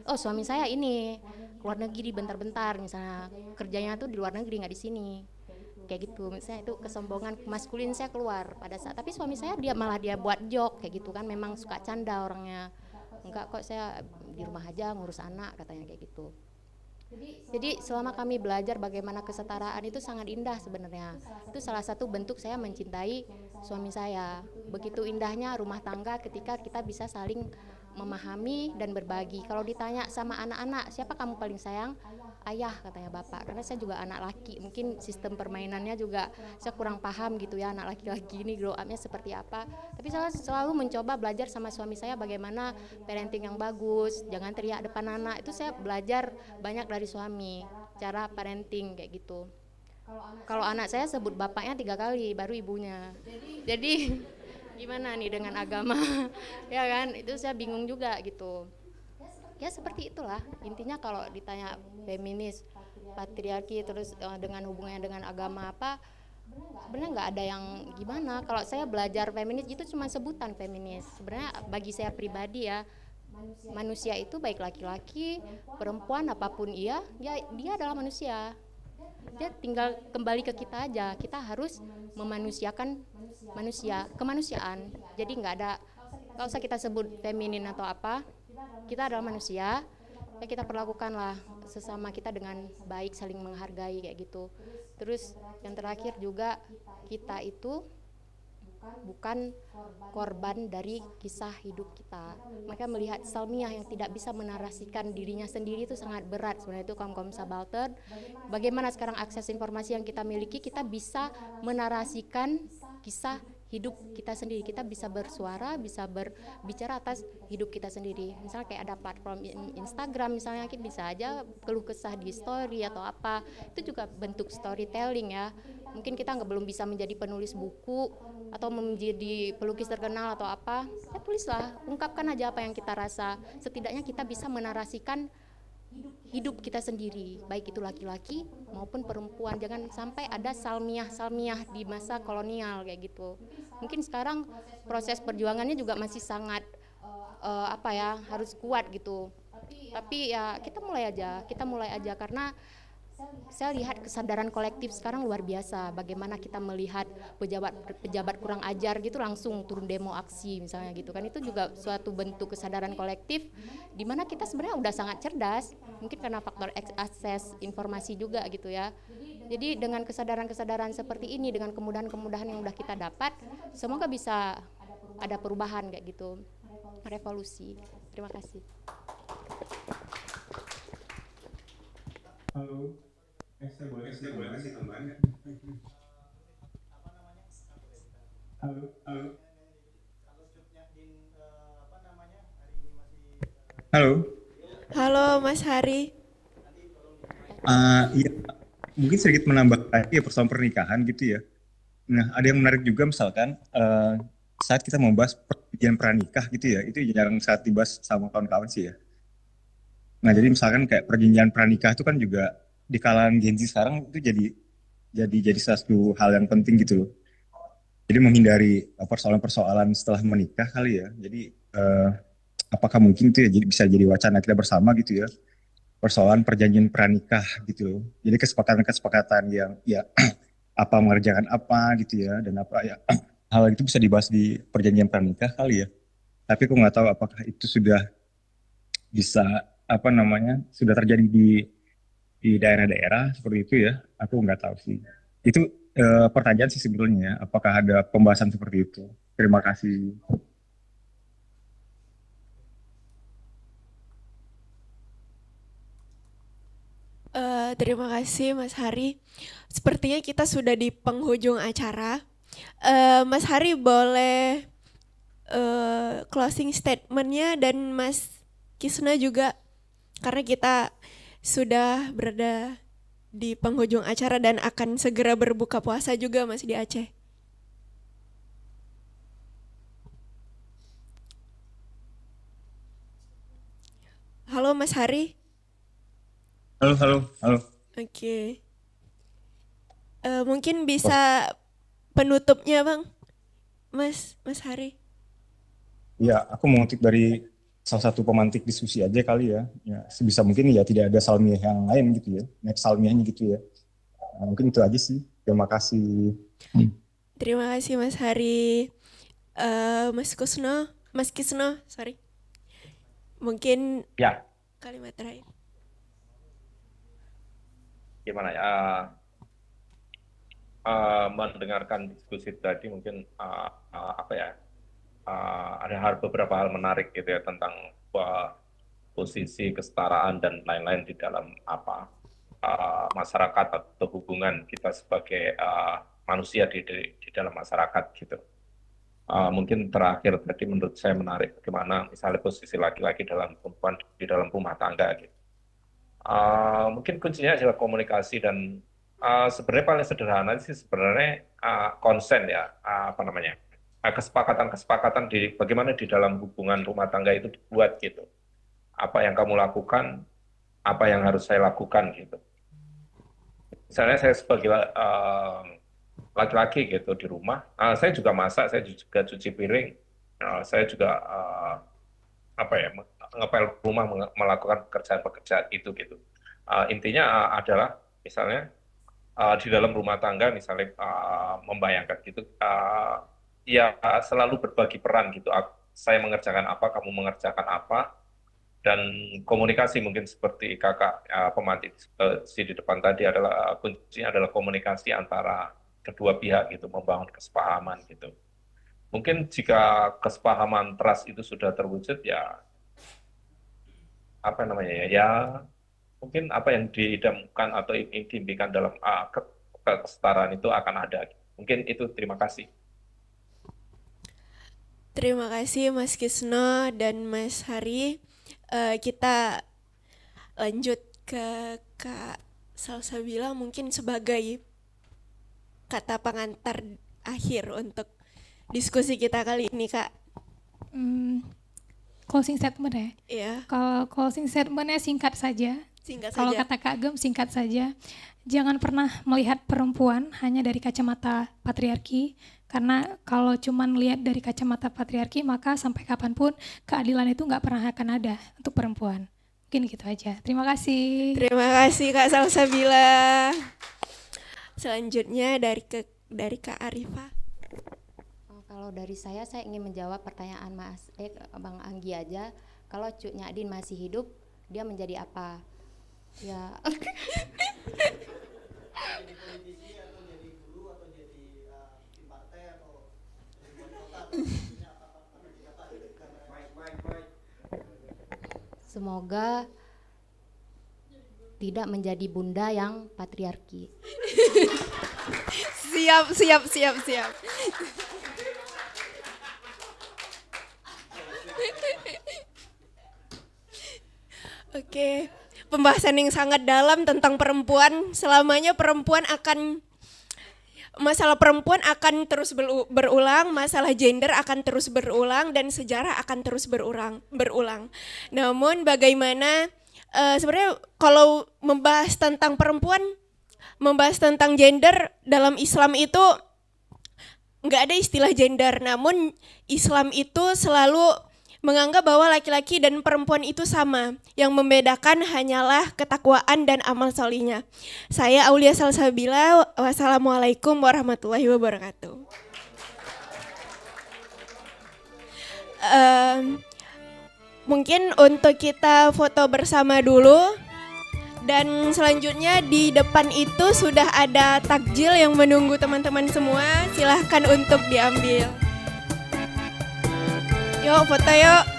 Oh, suami saya ini keluar negeri bentar-bentar misalnya. Kerjanya tuh di luar negeri nggak di sini. Kayak gitu. Misalnya itu kesombongan maskulin saya keluar pada saat. Tapi suami saya dia malah dia buat joke kayak gitu kan. Memang suka canda orangnya. Enggak kok, saya di rumah aja ngurus anak katanya kayak gitu. Jadi selama kami belajar bagaimana kesetaraan itu sangat indah sebenarnya. Itu salah satu bentuk saya mencintai suami saya. Begitu indahnya rumah tangga ketika kita bisa saling memahami dan berbagi. Kalau ditanya sama anak-anak, siapa kamu paling sayang? Ayah katanya bapak, karena saya juga anak laki. Mungkin sistem permainannya juga saya kurang paham gitu ya, anak laki-laki ini grow up-nya seperti apa. Tapi saya selalu mencoba belajar sama suami saya bagaimana parenting yang bagus, jangan teriak depan anak. Itu saya belajar banyak dari suami, cara parenting kayak gitu. Kalau anak saya sebut bapaknya 3 kali, baru ibunya. Jadi gimana nih dengan agama? Ya kan, itu saya bingung juga gitu. Ya seperti itulah intinya. Kalau ditanya feminis, patriarki, terus dengan hubungannya dengan agama apa, sebenarnya nggak ada yang gimana. Kalau saya belajar feminis itu cuma sebutan feminis. Sebenarnya bagi saya pribadi ya, manusia itu baik laki-laki, perempuan, apapun dia adalah manusia. Dia tinggal kembali ke kita aja. Kita harus memanusiakan manusia, kemanusiaan. Jadi nggak usah kita sebut feminin atau apa. Kita adalah manusia, ya kita perlakukanlah sesama kita dengan baik, saling menghargai kayak gitu. Terus yang terakhir juga, kita itu bukan korban dari kisah hidup kita. Maka melihat Salmiah yang tidak bisa menarasikan dirinya sendiri itu sangat berat sebenarnya. Itu kaum subaltern. Bagaimana sekarang akses informasi yang kita miliki, kita bisa menarasikan kisah hidup kita sendiri. Kita bisa bersuara, bisa berbicara atas hidup kita sendiri. Misalnya kayak ada platform Instagram misalnya, kita bisa aja keluh kesah di story atau apa. Itu juga bentuk storytelling ya. Mungkin kita belum bisa menjadi penulis buku atau menjadi pelukis terkenal atau apa. Ya tulislah, ungkapkan aja apa yang kita rasa. Setidaknya kita bisa menarasikan hidup kita sendiri, baik itu laki-laki maupun perempuan. Jangan sampai ada salmiah di masa kolonial kayak gitu. Mungkin sekarang proses perjuangannya juga masih sangat harus kuat gitu. Tapi ya kita mulai aja karena saya lihat kesadaran kolektif sekarang luar biasa. Bagaimana kita melihat pejabat kurang ajar gitu langsung turun demo aksi misalnya gitu kan. Itu juga suatu bentuk kesadaran kolektif di mana kita sebenarnya udah sangat cerdas. Mungkin karena faktor akses informasi juga gitu ya. Jadi dengan kesadaran-kesadaran seperti ini, dengan kemudahan-kemudahan yang udah kita dapat, semoga bisa ada perubahan kayak gitu. Revolusi. Terima kasih. Halo. Saya boleh kasih tambahan? Halo. Halo Mas Hari. Iya, mungkin sedikit menambah lagi ya persoalan pernikahan gitu ya. Nah, ada yang menarik juga misalkan saat kita membahas perjanjian pranikah gitu ya, itu jarang saat dibahas sama kawan-kawan sih ya. Nah, jadi misalkan kayak perjanjian pranikah itu kan juga di kalangan Gen Z sekarang itu jadi satu hal yang penting gitu loh. Jadi menghindari persoalan-persoalan setelah menikah kali ya. Jadi apakah mungkin itu ya bisa jadi wacana kita bersama gitu ya, persoalan perjanjian pranikah gitu loh. Jadi kesepakatan-kesepakatan yang ya apa mengerjakan apa gitu ya, dan apa ya hal itu bisa dibahas di perjanjian pranikah kali ya. Tapi aku nggak tahu apakah itu sudah bisa sudah terjadi di daerah-daerah seperti itu ya. Aku nggak tahu sih. Itu pertanyaan sih sebetulnya ya, apakah ada pembahasan seperti itu. Terima kasih. Terima kasih Mas Hari. Sepertinya kita sudah di penghujung acara. Mas Hari boleh closing statementnya dan Mas Kisna juga, karena kita sudah berada di penghujung acara dan akan segera berbuka puasa juga Mas di Aceh. Halo Mas Hari. Halo. Oke. Mungkin bisa penutupnya Bang, Mas Hari. Ya, aku mengutip dari salah satu pemantik diskusi aja kali ya. Ya, sebisa mungkin ya tidak ada salmiah yang lain gitu ya. Next salmiahnya gitu ya. Mungkin itu aja sih. Terima kasih. Terima kasih Mas Hari. Mas Kisno, sorry. Mungkin Ya. Kalimat terakhir. Gimana ya? Mendengarkan diskusi tadi mungkin ada beberapa hal menarik gitu ya tentang posisi kesetaraan dan lain-lain di dalam masyarakat atau hubungan kita sebagai manusia di dalam masyarakat gitu. Mungkin terakhir tadi menurut saya menarik bagaimana misalnya posisi laki-laki dalam perempuan di dalam rumah tangga gitu. Mungkin kuncinya adalah komunikasi dan sebenarnya paling sederhana sih sebenarnya konsen ya, kesepakatan bagaimana di dalam hubungan rumah tangga itu dibuat gitu. Apa yang kamu lakukan, apa yang harus saya lakukan gitu. Misalnya saya sebagai laki-laki gitu di rumah, saya juga masak, saya juga cuci piring, saya juga ngepel rumah, melakukan pekerjaan-pekerjaan itu gitu. Intinya adalah misalnya di dalam rumah tangga misalnya membayangkan gitu, ya selalu berbagi peran gitu. Saya mengerjakan apa, kamu mengerjakan apa, dan komunikasi mungkin seperti kakak pemantik di depan tadi adalah kuncinya adalah komunikasi antara kedua pihak gitu, membangun kesepahaman gitu. Mungkin jika kesepahaman trust itu sudah terwujud ya mungkin apa yang diidamkan atau diimpikan dalam kesetaraan itu akan ada. Mungkin itu, terima kasih. Terima kasih Mas Kisno dan Mas Hari. Kita lanjut ke Kak Salsabila mungkin sebagai kata pengantar akhir untuk diskusi kita kali ini, Kak. Closing statement ya? Iya. Kalau closing statementnya singkat saja. Kalau kata Kak Gem singkat saja. Jangan pernah melihat perempuan hanya dari kacamata patriarki, karena kalau cuman lihat dari kacamata patriarki maka sampai kapanpun keadilan itu nggak pernah akan ada untuk perempuan. Mungkin gitu aja. Terima kasih. Terima kasih Kak Salsabila. Selanjutnya dari Kak Arifa. Kalau dari saya ingin menjawab pertanyaan Bang Anggi aja. Kalau Cuk Nyadin masih hidup, dia menjadi apa? Ya. Semoga tidak menjadi bunda yang patriarki. Siap. Oke, pembahasan yang sangat dalam tentang perempuan. Selamanya masalah perempuan akan terus berulang, masalah gender akan terus berulang, dan sejarah akan terus berulang. Namun bagaimana sebenarnya kalau membahas tentang perempuan, membahas tentang gender dalam Islam itu nggak ada istilah gender, namun Islam itu selalu menganggap bahwa laki-laki dan perempuan itu sama. Yang membedakan hanyalah ketakwaan dan amal solihnya. Saya Aulia Salsabila, wassalamualaikum warahmatullahi wabarakatuh. Mungkin untuk kita foto bersama dulu. Dan selanjutnya di depan itu sudah ada takjil yang menunggu teman-teman semua. Silahkan untuk diambil. Yuk foto yuk.